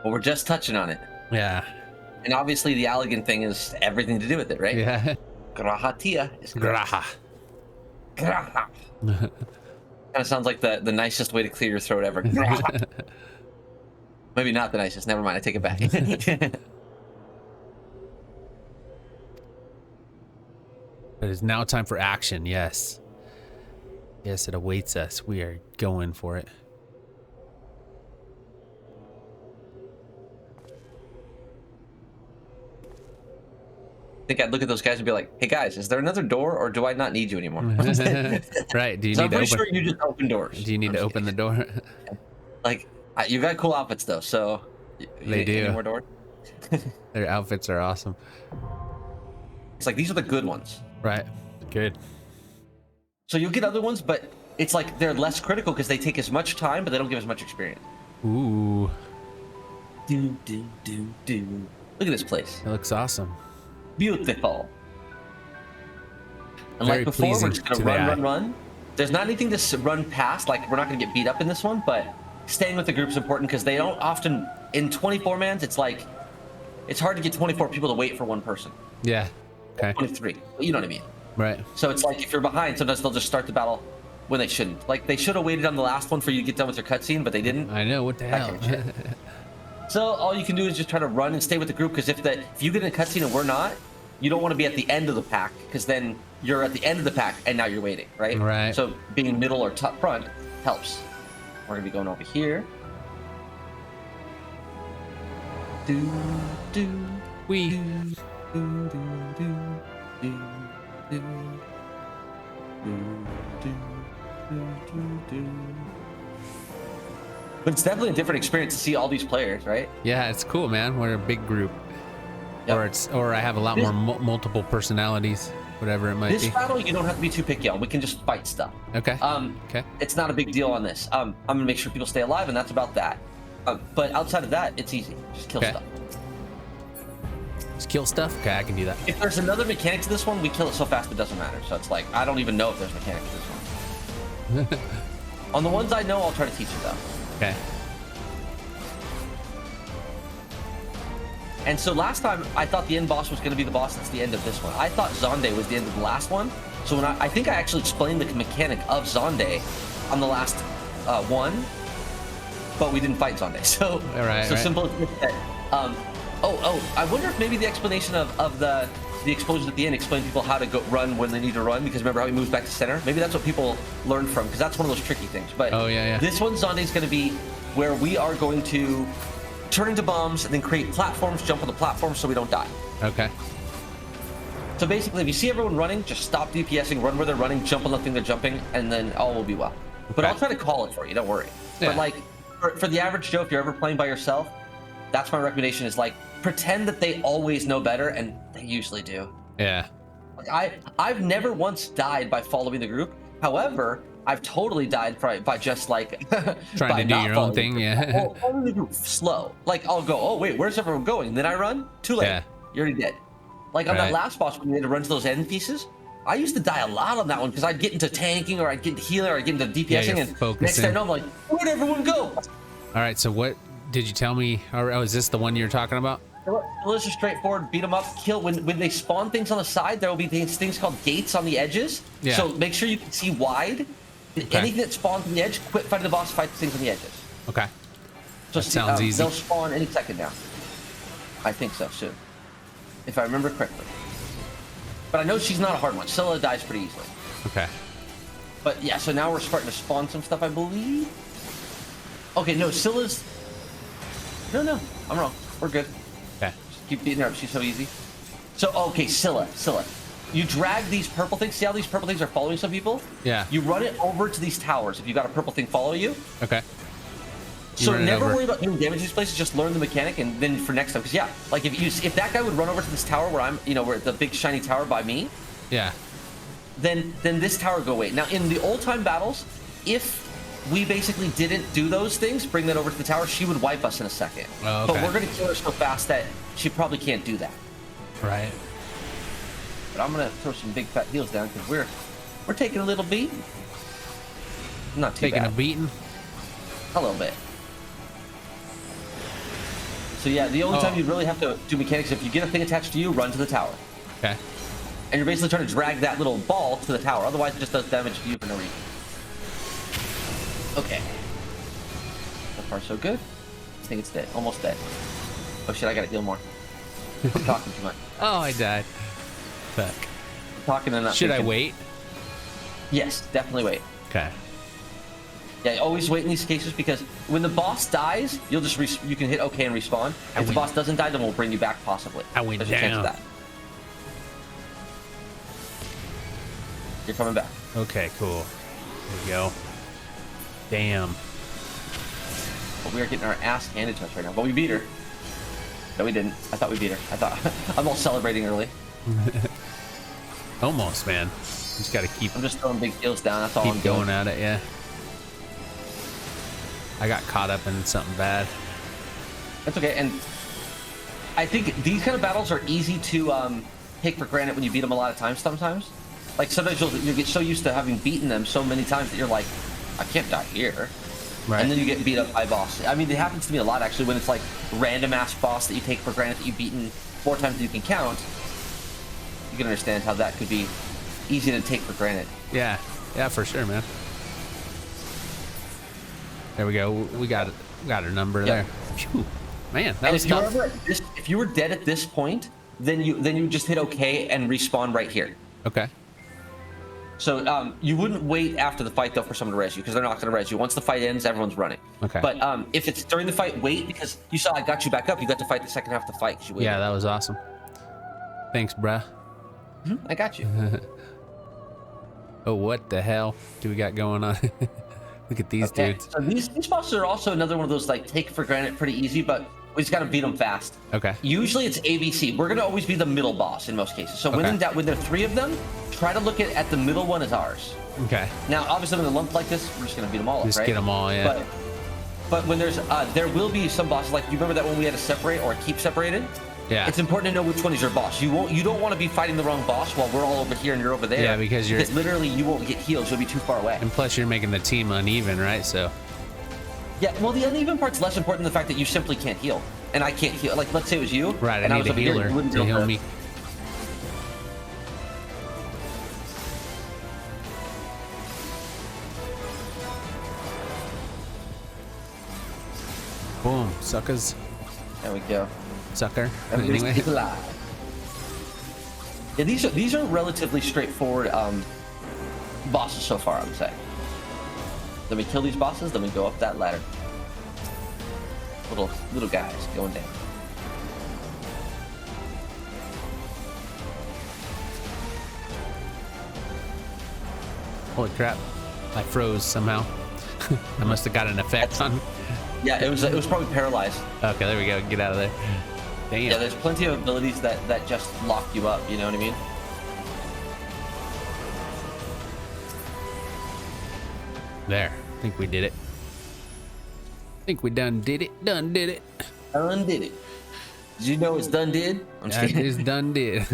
we're just touching on it. Yeah. And obviously the Allagan thing is everything to do with it, right? Yeah. Grahatia is Graha. Graha. Kind of sounds like the nicest way to clear your throat ever. Maybe not the nicest. Never mind. I take it back. But it's now time for action. Yes. Yes, it awaits us. We are going for it. I think I'd look at those guys and be like, "Hey guys, is there another door, or do I not need you anymore?" Right? Do you need I'm to pretty open? sure you just open doors. Do you need to open the door? Like, you got cool outfits though, so They do. Any more doors? Their outfits are awesome. It's like these are the good ones. Right. Good. So you'll get other ones, but it's like they're less critical because they take as much time, but they don't give as much experience. Ooh. Do. Look at this place. It looks awesome. Beautiful. And Very like before, we're pleasing just gonna to the eye. run. There's not anything to run past. Like, we're not gonna get beat up in this one, but staying with the group's important because they don't often, in 24-mans, it's like, it's hard to get 24 people to wait for one person. Yeah. Okay. 23. You know what I mean? Right. So it's like if you're behind, sometimes they'll just start the battle when they shouldn't. Like, they should have waited on the last one for you to get done with your cutscene, but they didn't. I know. What the hell? So all you can do is just try to run and stay with the group, because if you get in a cutscene and we're not, you don't want to be at the end of the pack, because then you're at the end of the pack and now you're waiting, right? Right. So being middle or top front helps. We're gonna be going over here. We. But it's definitely a different experience to see all these players, right? Yeah, it's cool, man. We're a big group. Yep. Or I have a lot more multiple personalities, whatever it might This be. battle, you don't have to be too picky on. We can just fight stuff. Okay. Okay. It's not a big deal on this. I'm gonna make sure people stay alive, and that's about that. But outside of that, it's easy. Just kill stuff. Just kill stuff? Okay, I can do that. If there's another mechanic to this one, we kill it so fast it doesn't matter. So it's like, I don't even know if there's mechanic to this one. On the ones I know, I'll try to teach you though. Okay. And so last time, I thought the end boss was going to be the boss that's the end of this one. I thought Zonde was the end of the last one. So when I think I actually explained the mechanic of Zonde on the last one, but we didn't fight Zonde. So, right. simple as that. I wonder if maybe the explanation of the the explosions at the end explain to people how to go run when they need to run, because remember how he moves back to center? Maybe that's what people learn from, because that's one of those tricky things. But this one, Zonde, is going to be where we are going to turn into bombs and then create platforms, jump on the platforms so we don't die. Okay. So basically, if you see everyone running, just stop DPSing, run where they're running, jump on the thing they're jumping, and then all will be well. Okay. But I'll try to call it for you, don't worry. Yeah. But like, for the average Joe, if you're ever playing by yourself, that's my recommendation, is like, pretend that they always know better, and they usually do. Yeah. Like I've never once died by following the group. However, I've totally died by just like trying to do your own thing. Yeah. Following the group slow. Like I'll go, oh wait, where's everyone going? And then I run. Too late. Yeah. You're already dead. Like on that last boss when we had to run to those end pieces, I used to die a lot on that one because I'd get into tanking, or I'd get into healing, or I'd get into DPSing, and focusing. Next thing I know, I'm like, where'd everyone go? All right, so what did you tell me? Oh, is this the one you're talking about? It's just straightforward. Beat them up, kill. When they spawn things on the side, there will be things called gates on the edges. Yeah. So make sure you can see wide. Okay. Anything that spawns on the edge, quit fighting the boss, fight the things on the edges. Okay. So sounds easy. They'll spawn any second now. I think so, soon. If I remember correctly. But I know she's not a hard one. Scylla dies pretty easily. Okay. But yeah, so now we're starting to spawn some stuff, I believe. Okay, no, Scylla's... No, I'm wrong. We're good. Okay. Just keep beating her up. She's so easy. So, okay, Scylla. You drag these purple things. See how these purple things are following some people? Yeah. You run it over to these towers if you've got a purple thing follow you. Okay. So never worry about doing damage to these places. Just learn the mechanic, and then for next time, because yeah, like if that guy would run over to this tower where I'm, where the big shiny tower by me. Yeah. Then this tower would go away. Now in the old time battles, if we basically didn't do those things, bring that over to the tower, she would wipe us in a second. Oh, okay. But we're gonna kill her so fast that she probably can't do that. Right. But I'm gonna throw some big fat heals down because we're taking a little beating. Not too taking bad. a beating. A little bit. So yeah, the only time you really have to do mechanics, if you get a thing attached to you, run to the tower. Okay. And you're basically trying to drag that little ball to the tower. Otherwise, it just does damage to you for no reason. Okay. So far, so good. I think it's dead. Almost dead. Oh shit, I gotta heal more. I'm talking too much. Oh, I died. Fuck. I'm talking and not Should thinking. I wait? Yes, definitely wait. Okay. Yeah, always wait in these cases, because when the boss dies, you'll just you can hit OK and respawn. If the boss doesn't die, then we'll bring you back possibly. I went There's a chance of that. You're coming back. Okay, cool. There we go. Damn. But we are getting our ass handed to us right now. But we beat her. No, we didn't. I thought we beat her. I thought I'm all celebrating early. Almost, man. Just gotta keep. I'm just throwing big heals down. That's all I'm doing. Keep going at it, yeah. I got caught up in something bad. That's okay, and I think these kind of battles are easy to take for granted when you beat them a lot of times. Sometimes, like sometimes you'll get so used to having beaten them so many times that you're like, I can't die here. Right. And then you get beat up by boss. I mean, it happens to me a lot actually when it's like random ass boss that you take for granted that you've beaten 4 times that you can count. You can understand how that could be easy to take for granted. Yeah, for sure, man. There we go. We got her number there. Phew. Man, that was tough. If you were dead at this point, then you just hit OK and respawn right here. Okay. So you wouldn't wait after the fight though for someone to res you, because they're not going to res you. Once the fight ends, everyone's running. Okay. But if it's during the fight, wait, because you saw I got you back up. You got to fight the second half of the fight because you waited. Yeah, that was awesome. Thanks, bruh. I got you. Oh, what the hell do we got going on? Look at these dudes. So these bosses are also another one of those like take for granted pretty easy, but we just got to beat them fast. Okay. Usually it's ABC. We're going to always be the middle boss in most cases. So when there are 3 of them, try to look at the middle one as ours. Okay. Now, obviously, when they're lumped like this, we're just going to beat them all up, right? Just get them all, yeah. But when there's, there will be some bosses, like, you remember that one we had to separate or keep separated? Yeah. It's important to know which one is your boss. You don't want to be fighting the wrong boss while we're all over here and you're over there. Yeah, because literally you won't get heals. You'll be too far away. And plus you're making the team uneven, right? So. Yeah, well, the uneven part's less important than the fact that you simply can't heal. And I can't heal. Like, let's say it was you. Right, I need a healer to heal me. Boom, suckers. There we go. Sucker. Anyway. Yeah, these are relatively straightforward bosses so far, I would say. Then we kill these bosses, then we go up that ladder. Little guys going down. Holy crap! I froze somehow. I must have got an effect on. Yeah, it was probably paralyzed. Okay, there we go. Get out of there. Damn. Yeah, there's plenty of abilities that just lock you up. You know what I mean? There. I think we did it. I think we done did it. Done did it. Done did it. Did you know it's done did? I'm just kidding. It's done did.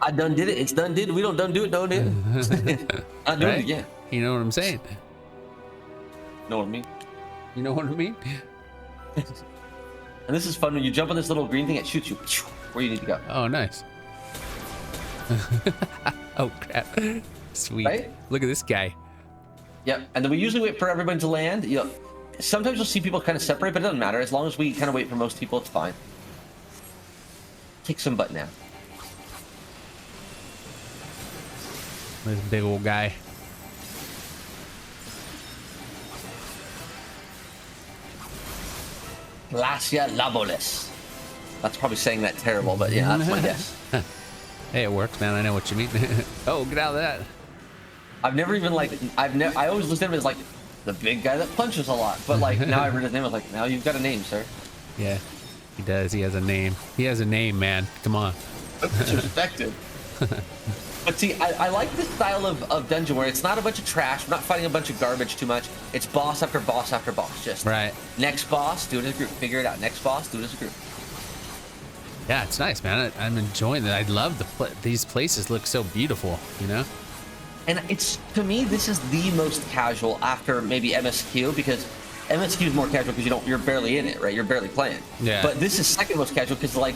I done did it. It's done did. We don't done do it. Don't do it. I do it again. You know what I'm saying? Know what I mean? You know what I mean? And this is fun when you jump on this little green thing. It shoots you where you need to go. Oh, nice. Oh crap! Sweet. Right? Look at this guy. Yep. And then we usually wait for everyone to land. You know, sometimes you'll see people kind of separate, but it doesn't matter. As long as we kind of wait for most people, it's fine. Kick some butt now. This big old guy. Glacia Labolis. That's probably saying that terrible, but yeah, that's my guess. Hey, it works, man. I know what you mean. Oh, get out of that. I've never even I always listed him as like the big guy that punches a lot, but like now I read his name, I was like, now you've got a name, sir. Yeah, he does. He has a name. He has a name, man. Come on. That's respected. But see, I like this style of dungeon where it's not a bunch of trash. We're not fighting a bunch of garbage too much. It's boss after boss after boss. Just right. Next boss, do it as a group. Figure it out. Next boss, do it as a group. Yeah, it's nice, man. I'm enjoying it. I love these places look so beautiful, you know? And it's, to me, this is the most casual after maybe MSQ, because MSQ is more casual because you're barely in it, right? You're barely playing. Yeah. But this is second most casual because like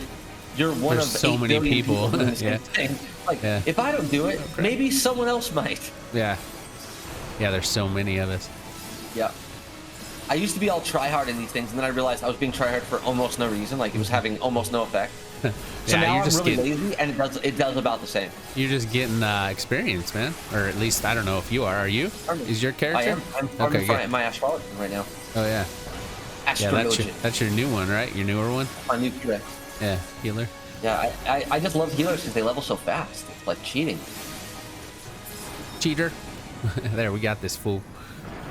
you're one There's of so 8 many billion people. doing the same Yeah. thing. Like Yeah. if I don't do it, maybe someone else might. Yeah. Yeah, there's so many of us. Yeah. I used to be all try hard in these things, and then I realized I was being try hard for almost no reason. Like it was having almost no effect. So Yeah, now you're I'm just really getting, lazy, and it does about the same. you're just getting experience, man. Or at least I don't know if you are. Are you? Is your character? I am. I'm farming good. my astrology right now. Oh yeah. Yeah, Astrology. that's your new one, right? Your newer one? My new healer. Yeah, healer. Yeah, I just love healers because they level so fast. It's like cheating. Cheater. There, we got this fool.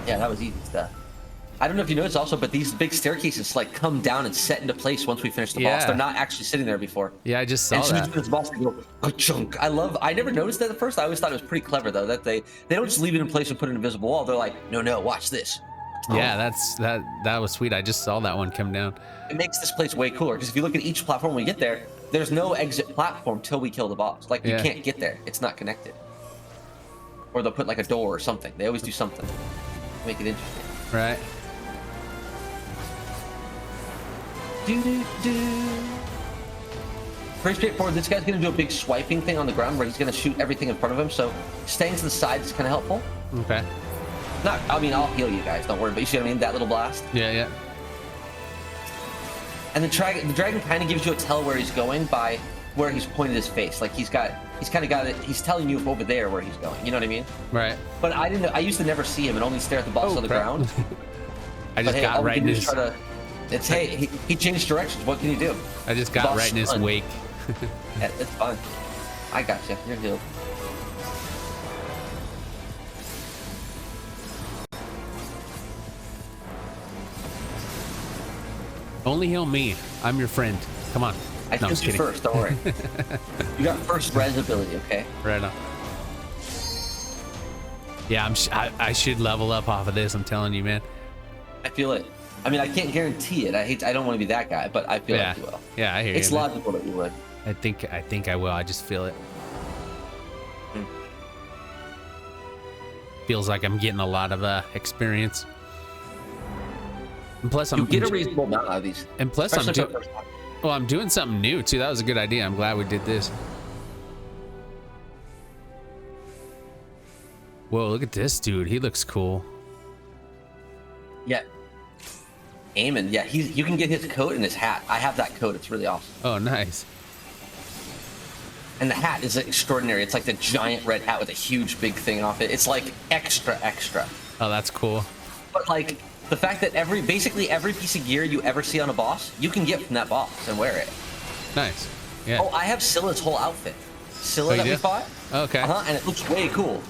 Yeah, that was easy stuff. I don't know if you noticed also, but these big staircases like come down and set into place once we finish the boss. They're not actually sitting there before. Yeah, I just saw and that. This boss, they go, ka-chunk. I never noticed that at first. I always thought it was pretty clever though, that they don't just leave it in place and put an invisible wall. They're like, no, watch this. Yeah, that was sweet. I just saw that one come down. It makes this place way cooler because if you look at each platform when we get there, there's no exit platform till we kill the boss. Like you can't get there. It's not connected. Or they'll put like a door or something. They always do something to make it interesting. Right. Pretty straightforward. This guy's gonna do a big swiping thing on the ground where he's gonna shoot everything in front of him. So staying to the side is kind of helpful. Okay. I mean, I'll heal you guys. Don't worry. But you see what I mean? That little blast. Yeah. And the dragon kind of gives you a tell where he's going by where he's pointed his face. Like he's kind of got it. He's telling you over there where he's going. You know what I mean? Right. But I didn't. I used to never see him and only stare at the boss on the ground. I just got right in his. He changed directions. What can you do? I just got right in his wake. Yeah, it's fun. I got you. You're healed. Only heal me. I'm your friend. Come on. I killed you first. Don't worry. You got first res ability. Okay. Right on. Yeah, I should level up off of this. I'm telling you, man. I feel it. I mean, I can't guarantee it. I don't want to be that guy, but I feel like you will. Yeah, I hear you. It's logical that you would. I think I will. I just feel it. Feels like I'm getting a lot of experience. And plus, you get a reasonable amount out of these. And plus, I'm doing something new too. That was a good idea. I'm glad we did this. Whoa, look at this dude. He looks cool. Yeah. Eamon, yeah, you can get his coat and his hat. I have that coat. It's really awesome. Oh, nice. And the hat is extraordinary. It's like the giant red hat with a huge big thing off it. It's like extra. Oh, that's cool. But like the fact that basically every piece of gear you ever see on a boss, you can get from that boss and wear it. Nice. Yeah. Oh, I have Scylla's whole outfit. Scylla that we fought. Okay. And it looks way cool.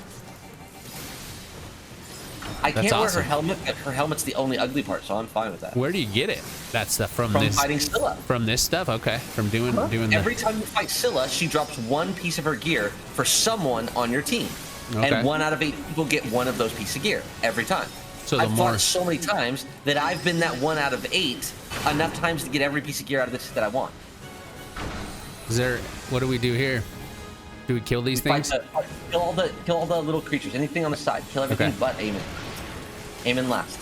I can't wear her helmet, but her helmet's the only ugly part, so I'm fine with that. Where do you get it? That stuff from fighting Scylla. From this stuff? Okay. From doing Every time you fight Scylla, she drops one piece of her gear for someone on your team. Okay. And 1 out of 8 people get one of those pieces of gear every time. So I've fought so many times that I've been that 1 out of 8 enough times to get every piece of gear out of this that I want. What do we do here? Do we kill these things? Kill all the little creatures. Anything on the side. Kill everything but Aemon. Aemon last.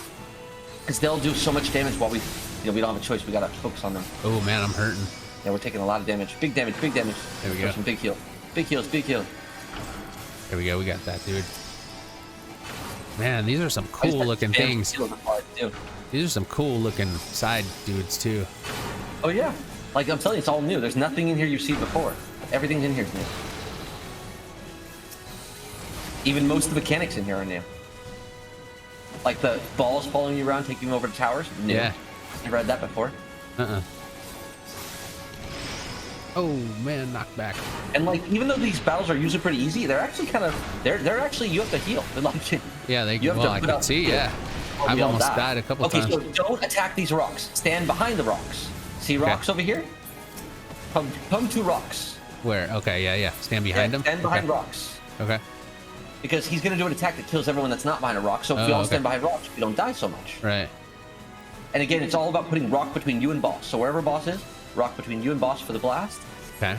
Because they'll do so much damage while we don't have a choice. We gotta focus on them. Oh man, I'm hurting. Yeah, we're taking a lot of damage. Big damage. There we go. Some big heal. Big heals. There we go. We got that, dude. Man, these are some cool looking things. These are some cool looking side dudes too. Oh yeah. Like I'm telling you, it's all new. There's nothing in here you've seen before. Everything in here is new. Even most of the mechanics in here are new. Like the balls following you around, taking you over to towers. New. Yeah. Never had that before. Oh man, knockback. And like, even though these battles are usually pretty easy, they're actually kind of they're actually you have to heal. They're like, yeah, I can see. Yeah, I've almost died a couple times. Okay, so don't attack these rocks. Stand behind the rocks. See rocks over here? Come to rocks. Where? Okay, yeah. Stand behind them. Stand behind rocks. Okay. Because he's gonna do an attack that kills everyone that's not behind a rock. So if we all stand behind rocks, we don't die so much. Right. And again, it's all about putting rock between you and boss. So wherever boss is, rock between you and boss for the blast. Okay.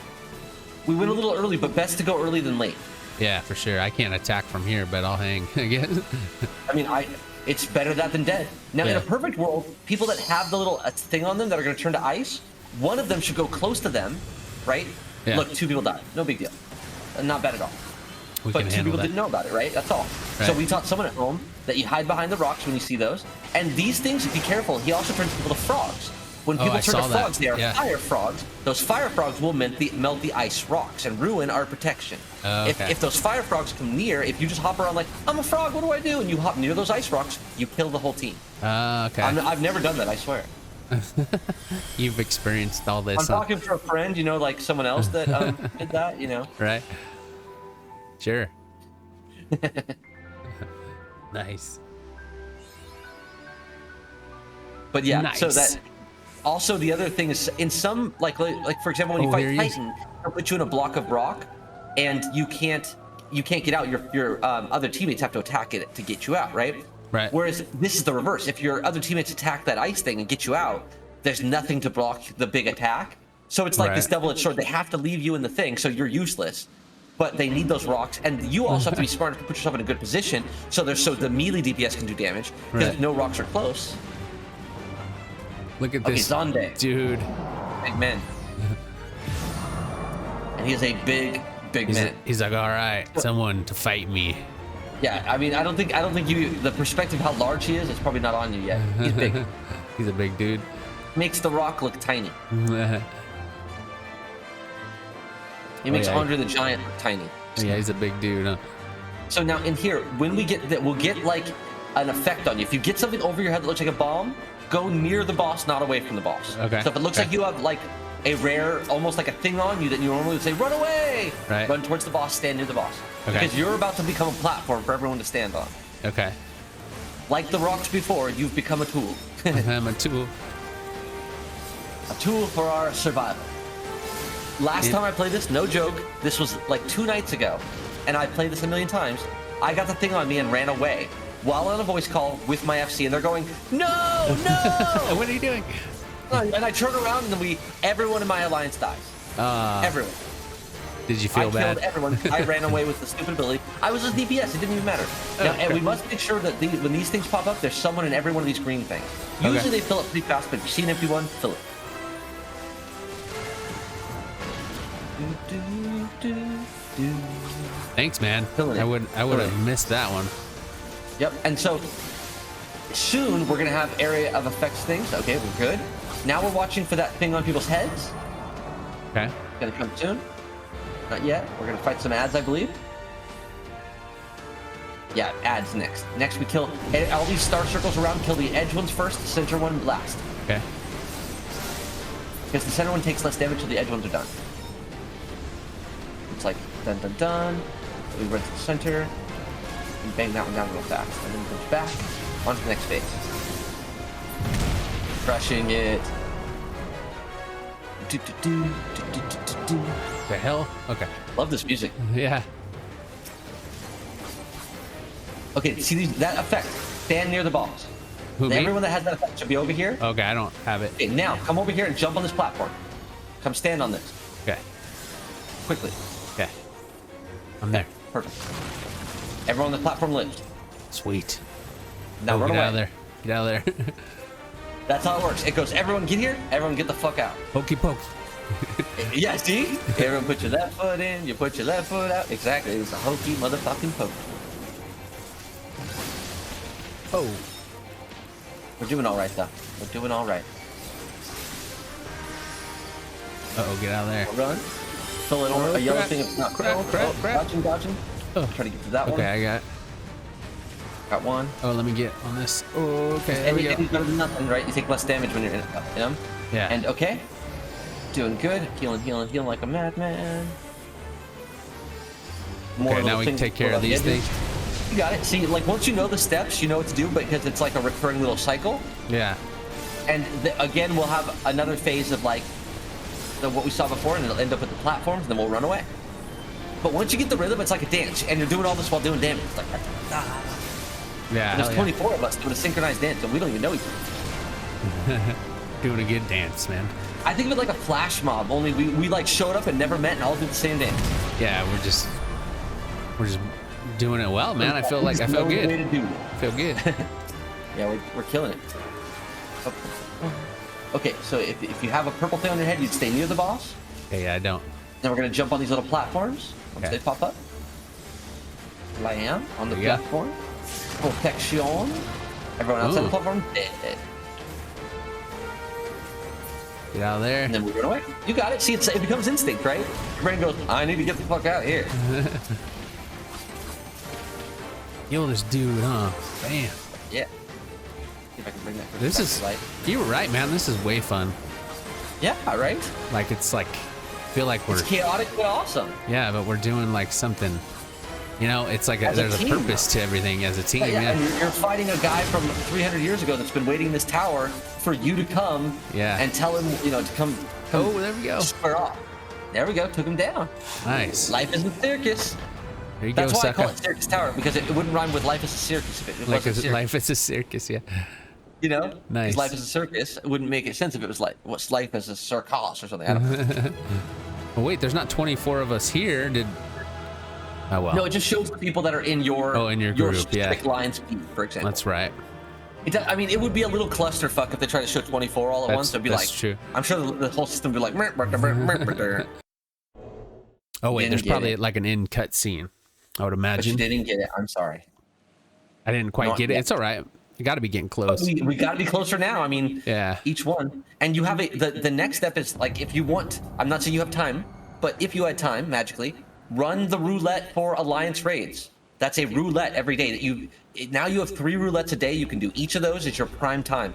We went a little early, but best to go early than late. Yeah, for sure. I can't attack from here, but I'll hang again. I mean, it's better that than dead. Now, in a perfect world, people that have the little thing on them that are going to turn to ice, one of them should go close to them, right? Yeah. Look, 2 people died. No big deal. Not bad at all. But 2 people didn't know about it, right? That's all. Right. So we taught someone at home that you hide behind the rocks when you see those. And these things, be careful, he also turns people to frogs. When people turn to frogs, they are fire frogs. Those fire frogs will melt the ice rocks and ruin our protection. If those fire frogs come near, if you just hop around like, I'm a frog, what do I do? And you hop near those ice rocks, you kill the whole team. Okay. I've never done that, I swear. You've experienced all this. I'm talking for a friend, like someone else that did that, Right. Sure. Nice. But yeah, so that also the other thing is in some like for example when you fight Titan, they'll put you in a block of rock and you can't get out. Your other teammates have to attack it to get you out, right? Right. Whereas this is the reverse. If your other teammates attack that ice thing and get you out, there's nothing to block the big attack. So it's like this double-edged sword. They have to leave you in the thing, so you're useless. But they need those rocks, and you also have to be smart to put yourself in a good position so the melee DPS can do damage because if no rocks are close. Look at this dude. Big man. And he is a big man. He's like, all right, someone to fight me. Yeah, I mean, I don't think the perspective of how large he is probably not on you yet. He's big. He's a big dude. Makes the rock look tiny. He makes Andre the Giant look tiny. Yeah, he's a big dude, huh? So now in here, when we get that, we'll get like an effect on you. If you get something over your head that looks like a bomb, go near the boss, not away from the boss. Okay. So if it looks like you have like a rare, almost like a thing on you that you normally would say, run away! Right. Run towards the boss, stand near the boss. Okay. Because you're about to become a platform for everyone to stand on. Okay. Like the rocks before, you've become a tool. I'm a tool. A tool for our survival. Last time I played this, no joke, this was like 2 nights ago, and I played this a million times. I got the thing on me and ran away while on a voice call with my FC, and they're going, no! What are you doing? And I turn around, and everyone in my alliance dies. Everyone. Did you feel bad? I killed everyone. I ran away with the stupid ability. I was just DPS. It didn't even matter. Now, and we must make sure that when these things pop up, there's someone in every one of these green things. Usually they fill up pretty fast, but if you see an empty one, fill it. Thanks, man. I would have missed that one. Yep. And so soon we're gonna have area of effects things. Okay, we're good. Now we're watching for that thing on people's heads. Okay. Gonna come soon. Not yet. We're gonna fight some ads, I believe. Yeah, ads next. Next we kill all these star circles around. Kill the edge ones first, the center one last. Okay. Because the center one takes less damage till the edge ones are done. It's like dun dun dun. We run to the center and bang that one down real fast, and then push back on to the next phase. Crushing it. The hell? Okay. Love this music. Yeah. Okay, see that effect? Stand near the boss. Who, me? Everyone that has that effect should be over here. Okay, I don't have it. Okay, now come over here and jump on this platform. Come stand on this. Okay. Quickly. Okay. I'm there. Perfect. Everyone on the platform lives. Sweet. Now run get away. out of there. Get out of there. That's how it works. It goes, everyone get here, everyone get the fuck out. Pokey poke. Yeah, see? Everyone put your left foot in, you put your left foot out. Exactly. It's a hokey motherfucking poke. Oh. We're doing all right, though. We're doing all right. Uh-oh, get out of there. Run. Fill it over. A yellow thing of not crap. Dodging, dodging. Oh. Try to get to that one. Okay, I got. Got one. Oh, let me get on this. Oh, okay. There we go. Anything's better than nothing, right? You take less damage when you're in them. Yeah. And okay. Doing good. Healing like a madman. More okay, now we can take care of these things. You got it. See, like once you know the steps, you know what to do, because it's like a recurring little cycle. Yeah. And again, we'll have another phase of like what we saw before, and it'll end up with the platforms, and then we'll run away. But once you get the rhythm, it's like a dance, and you're doing all this while doing damage. It's like, yeah. There's 24 of us doing a synchronized dance, and we don't even know each other. Doing a good dance, man. I think of it like a flash mob, only we like showed up and never met and all did the same dance. Yeah, we're just doing it well, man. I feel like I feel good. Feel good. Yeah, we're killing it. Okay, so if you have a purple thing on your head, you'd stay near the boss. Okay, yeah, I don't. Then we're gonna jump on these little platforms once they pop up. Land on the platform. Protection. Everyone outside the platform dead. Get out of there. And then we run away. You got it. See, it becomes instinct, right? Your brain goes, I need to get the fuck out of here. Kill this dude, huh? Bam. Yeah. See if I can bring that. This is like, you were right, man. This is way fun. Yeah, right? Like, it's like, I feel like we're. It's chaotic but awesome. Yeah, but we're doing like something. You know, it's like there's a purpose to everything as a team. Yeah. And you're fighting a guy from 300 years ago that's been waiting in this tower for you to come and tell him, to come. Oh, there we go. Square off. There we go. Took him down. Nice. Life is a circus. There you That's go, why sucker. I call it Syrcus Tower, because it wouldn't rhyme with life is a circus if it wasn't circus. Life is a circus, yeah. You know? Nice. Life is a circus. It wouldn't make sense if it was like, what's life as a circus or something. I don't know. Oh, wait, there's not 24 of us here. Oh, well. No, it just shows the people that are in your group, specific line speed, for example. That's right. I mean, it would be a little clusterfuck if they tried to show 24 all at once. It'd be like, true. I'm sure the whole system would be like, oh wait, there's probably like an end cut scene, I would imagine. But you didn't get it. I'm sorry. I didn't quite get it. It's all right. You got to be getting close. We got to be closer now. I mean, each one. And you have the next step is like, if you want, I'm not saying you have time, but if you had time, magically, run the roulette for alliance raids. That's a roulette every day that now you have 3 roulettes a day. You can do each of those. It's your prime time.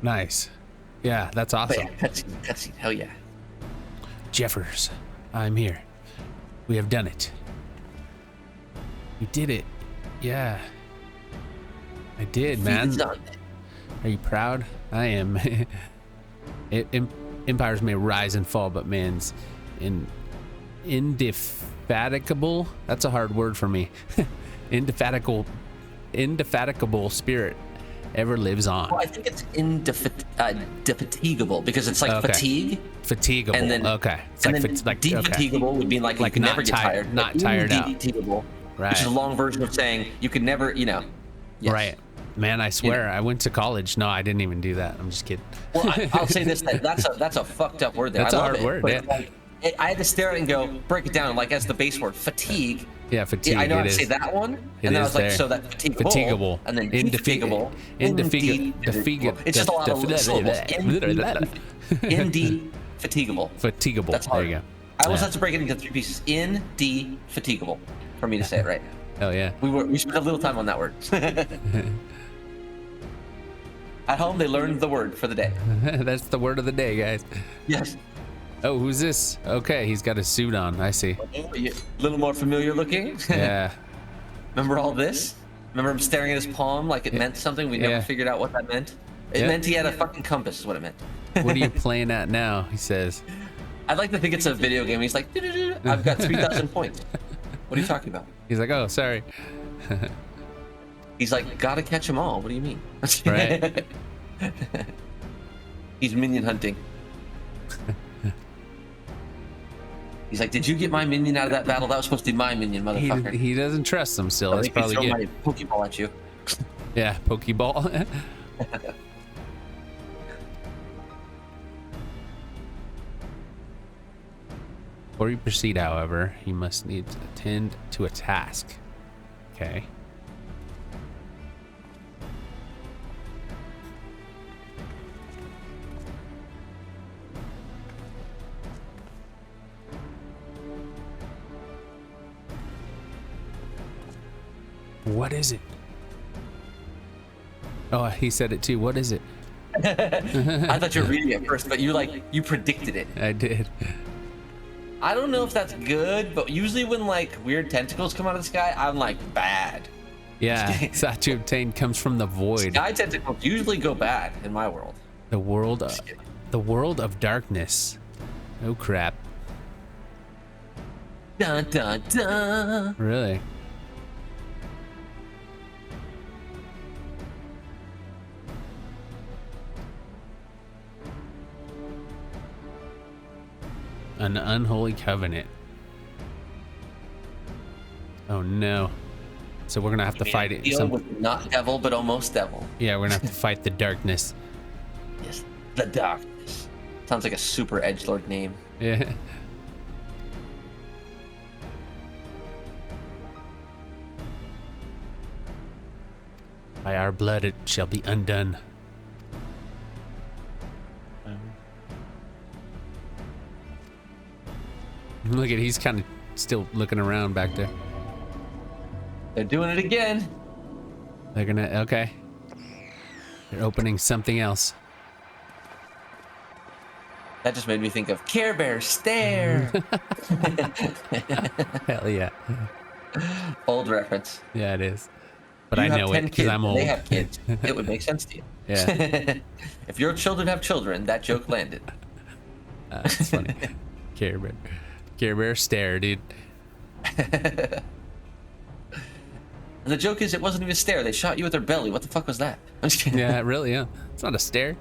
Nice. Yeah, that's awesome. Cutscene, hell yeah. Jeffers, I'm here. We have done it. We did it. Yeah. I did, man. Are you proud? I am. Empires may rise and fall, but man's indefatigable. That's a hard word for me. Indefatigable spirit ever lives on. Well, I think it's indefatigable because it's like fatigue. Fatigable. And then it's like defatigable would mean like you can never get tired. Not tired out. Indefatigable, right. Which is a long version of saying you could never, Yes. Right. Man, I swear, I went to college. No, I didn't even do that. I'm just kidding. Well, I'll say this: that's a fucked up word there. That's a hard word. Yeah. Like, I had to stare at it and go break it down like as the base word, fatigue. Yeah, fatigue. I know how to say that one, and then I was like, so that fatigable, and then indefatigable. It's just a lot of syllables. Indefatigable. Fatigable. That's there hard. you go. I I will have to break it into 3 pieces. Indefatigable, for me to say it right. Oh yeah. We spent a little time on that word. At home, they learned the word for the day. That's the word of the day, guys. Yes. Oh, who's this? Okay, he's got a suit on. I see. A little more familiar looking. Yeah. Remember all this? Remember him staring at his palm like it meant something? We never figured out what that meant. It meant he had a fucking compass, is what it meant. What are you playing at now? He says. I'd like to think it's a video game. He's like, I've got 3,000 points. What are you talking about? He's like, oh, sorry. He's like, gotta catch them all. What do you mean? Right. He's minion hunting. He's like, did you get my minion out of that battle? That was supposed to be my minion, motherfucker. He doesn't trust them still. That's probably good. My Pokeball at you. Yeah, Pokeball. Before you proceed, however, you must need to attend to a task. Okay. What is it? Oh, he said it too. What is it? I thought you were reading it first, but you predicted it. I did. I don't know if that's good, but usually when like weird tentacles come out of the sky, I'm like bad. Yeah, sought to obtain comes from the void. Sky tentacles usually go bad in my world. The world of darkness. Oh crap. Dun dun dun. Really? An unholy covenant. Oh no. So we're gonna have to fight it. Not devil, but almost devil. Yeah, we're gonna have to fight the darkness. Yes, the darkness. Sounds like a super edgelord name. Yeah. By our blood it shall be undone. Look at, he's kind of still looking around back there. They're doing it again. They're gonna, okay. They're opening something else. That just made me think of Care Bear Stare. Hell yeah. Old reference. Yeah, it is. But I know it because I'm old. They have kids. It would make sense to you. Yeah. If your children have children, that joke landed. That's funny. Care Bear Stare, dude. And the joke is, it wasn't even a stare. They shot you with their belly. What the fuck was that? I'm just kidding. Yeah, really, yeah. It's not a stare.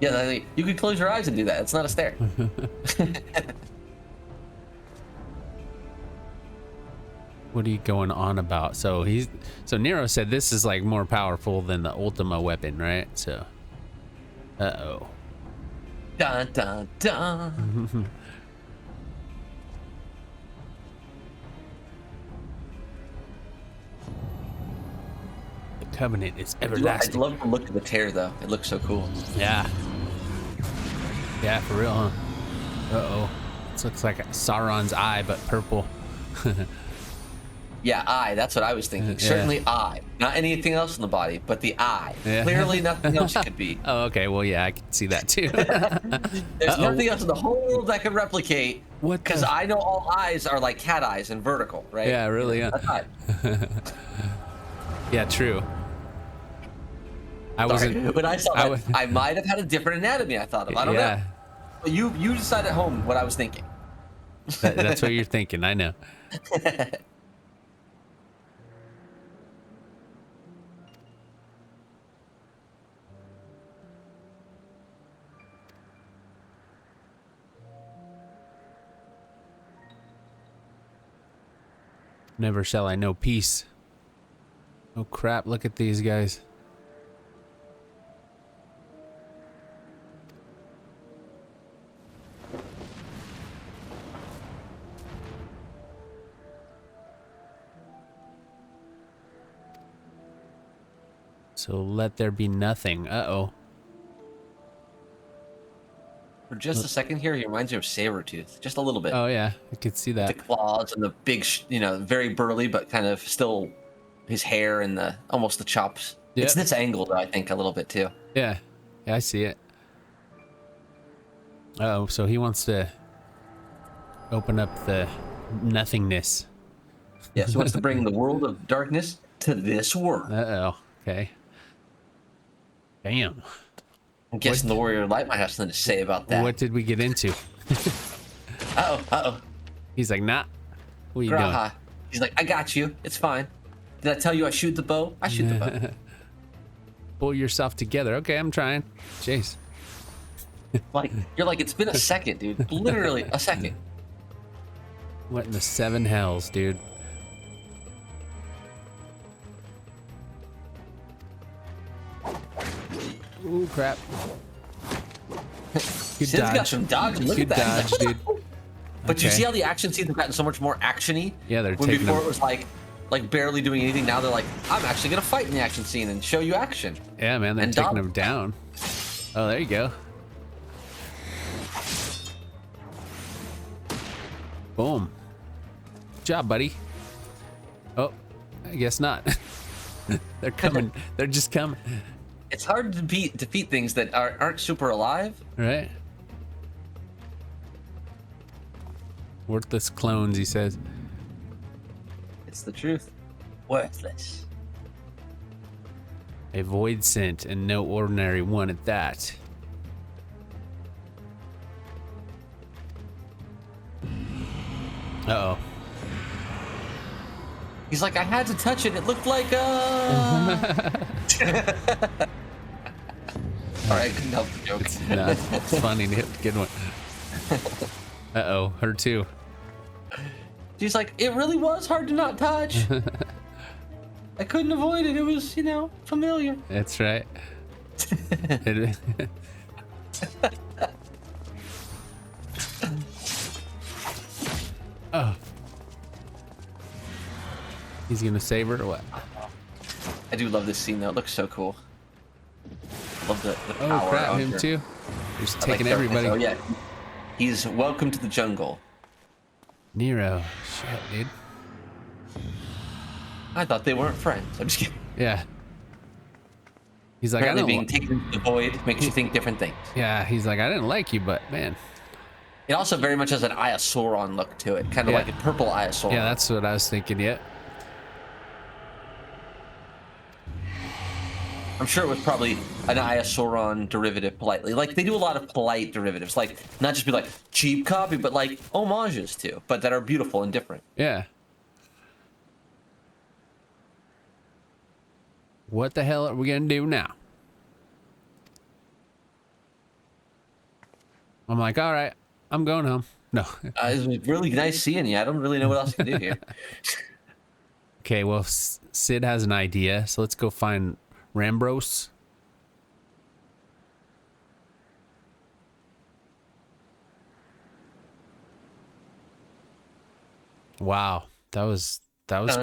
Yeah, you could close your eyes and do that. It's not a stare. What are you going on about? So Nero said this is like more powerful than the Ultima weapon, right? So, uh-oh. Dun, dun, dun. The covenant is everlasting. I'd love to look at the tear, though. It looks so cool. Yeah. Yeah, for real, huh? Uh-oh. This looks like Sauron's eye, but purple. Yeah, eye. That's what I was thinking. Certainly eye. Not anything else in the body, but the eye. Yeah. Clearly nothing else it could be. Oh, okay. Well, yeah, I can see that too. There's nothing else in the whole world that could replicate. What? Because I know all eyes are like cat eyes and vertical, right? Yeah, really. Yeah. That's eye. Yeah, true. I wasn't. When I saw that, I might have had a different anatomy I thought of. I don't know. But you decide at home what I was thinking. That's what you're thinking. I know. Never shall I know peace. Oh crap, look at these guys. So let there be nothing. Uh-oh. For just a second here, he reminds me of Sabretooth, just a little bit. Oh yeah, I could see that. The claws and the big, very burly, but kind of still his hair and almost the chops. Yep. It's this angle though, I think, a little bit too. Yeah, I see it. Oh, so he wants to open up the nothingness. Yes, he wants to bring the world of darkness to this world. Uh-oh. Okay. Damn. I'm guessing the Warrior of Light might have something to say about that. What did we get into? Uh-oh. He's like, nah. What are you doing? He's like, I got you. It's fine. Did I tell you I shoot the bow? I shoot the bow. Pull yourself together. Okay, I'm trying. Jeez. You're like, it's been a second, dude. Literally a second. What in the seven hells, dude? Ooh, crap. Good dodge. Got some dodge. Look at that. Dodge, dude. But you see how the action scenes have gotten so much more action-y? Yeah, they're when taking before it was like barely doing anything. Now they're like, I'm actually gonna fight in the action scene and show you action. Yeah, man, they're taking them down. Oh, there you go. Boom. Good job, buddy. Oh, I guess not. They're coming. They're just coming. It's hard to defeat things that aren't super alive. Right. Worthless clones, he says. It's the truth. Worthless. A void scent, and no ordinary one at that. Uh-oh. He's like, I had to touch it. It looked like Sorry, I couldn't help the joke. It's funny. Good one. Uh-oh, her too. She's like, it really was hard to not touch. I couldn't avoid it. It was, familiar. That's right. Oh. He's gonna save her or what? I do love this scene though. It looks so cool. Love the power. Oh crap, him too. He's taking everybody. Oh yeah. He's welcome to the jungle. Nero. Shit, dude. I thought they weren't friends. I'm just kidding. Yeah. He's like, apparently being taken into the void makes you think different things. Yeah, he's like, I didn't like you, but man. It also very much has an Eye of Sauron look to it, kind of like a purple Eye of Sauron. Yeah, that's what I was thinking. Yeah. I'm sure it was probably an Eye of Sauron derivative politely. Like, they do a lot of polite derivatives. Like, not just be like, cheap copy, but like homages to, but that are beautiful and different. Yeah. What the hell are we going to do now? I'm like, all right, I'm going home. No. It was really nice seeing you. I don't really know what else to do here. Okay, well, Sid has an idea, so let's go find Rambros. Wow, that was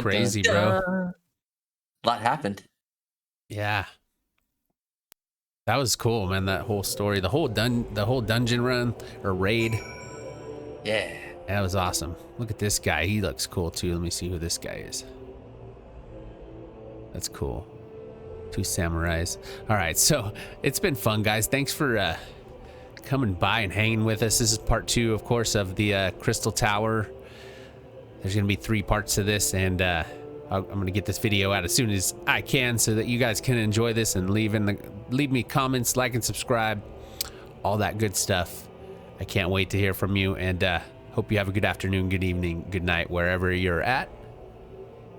crazy, bro. A lot happened. Yeah, that was cool, man. That whole story, the whole dungeon run or raid. Yeah, that was awesome. Look at this guy; he looks cool too. Let me see who this guy is. That's cool. 2 samurais. All right, so it's been fun, guys. Thanks for coming by and hanging with us. This is part 2, of course, of the Crystal Tower. There's gonna be 3 parts to this, and I'm gonna get this video out as soon as I can so that you guys can enjoy this and leave me comments, like and subscribe, all that good stuff. I can't wait to hear from you, and hope you have a good afternoon, good evening, good night, wherever you're at.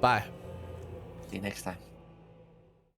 Bye. See you next time.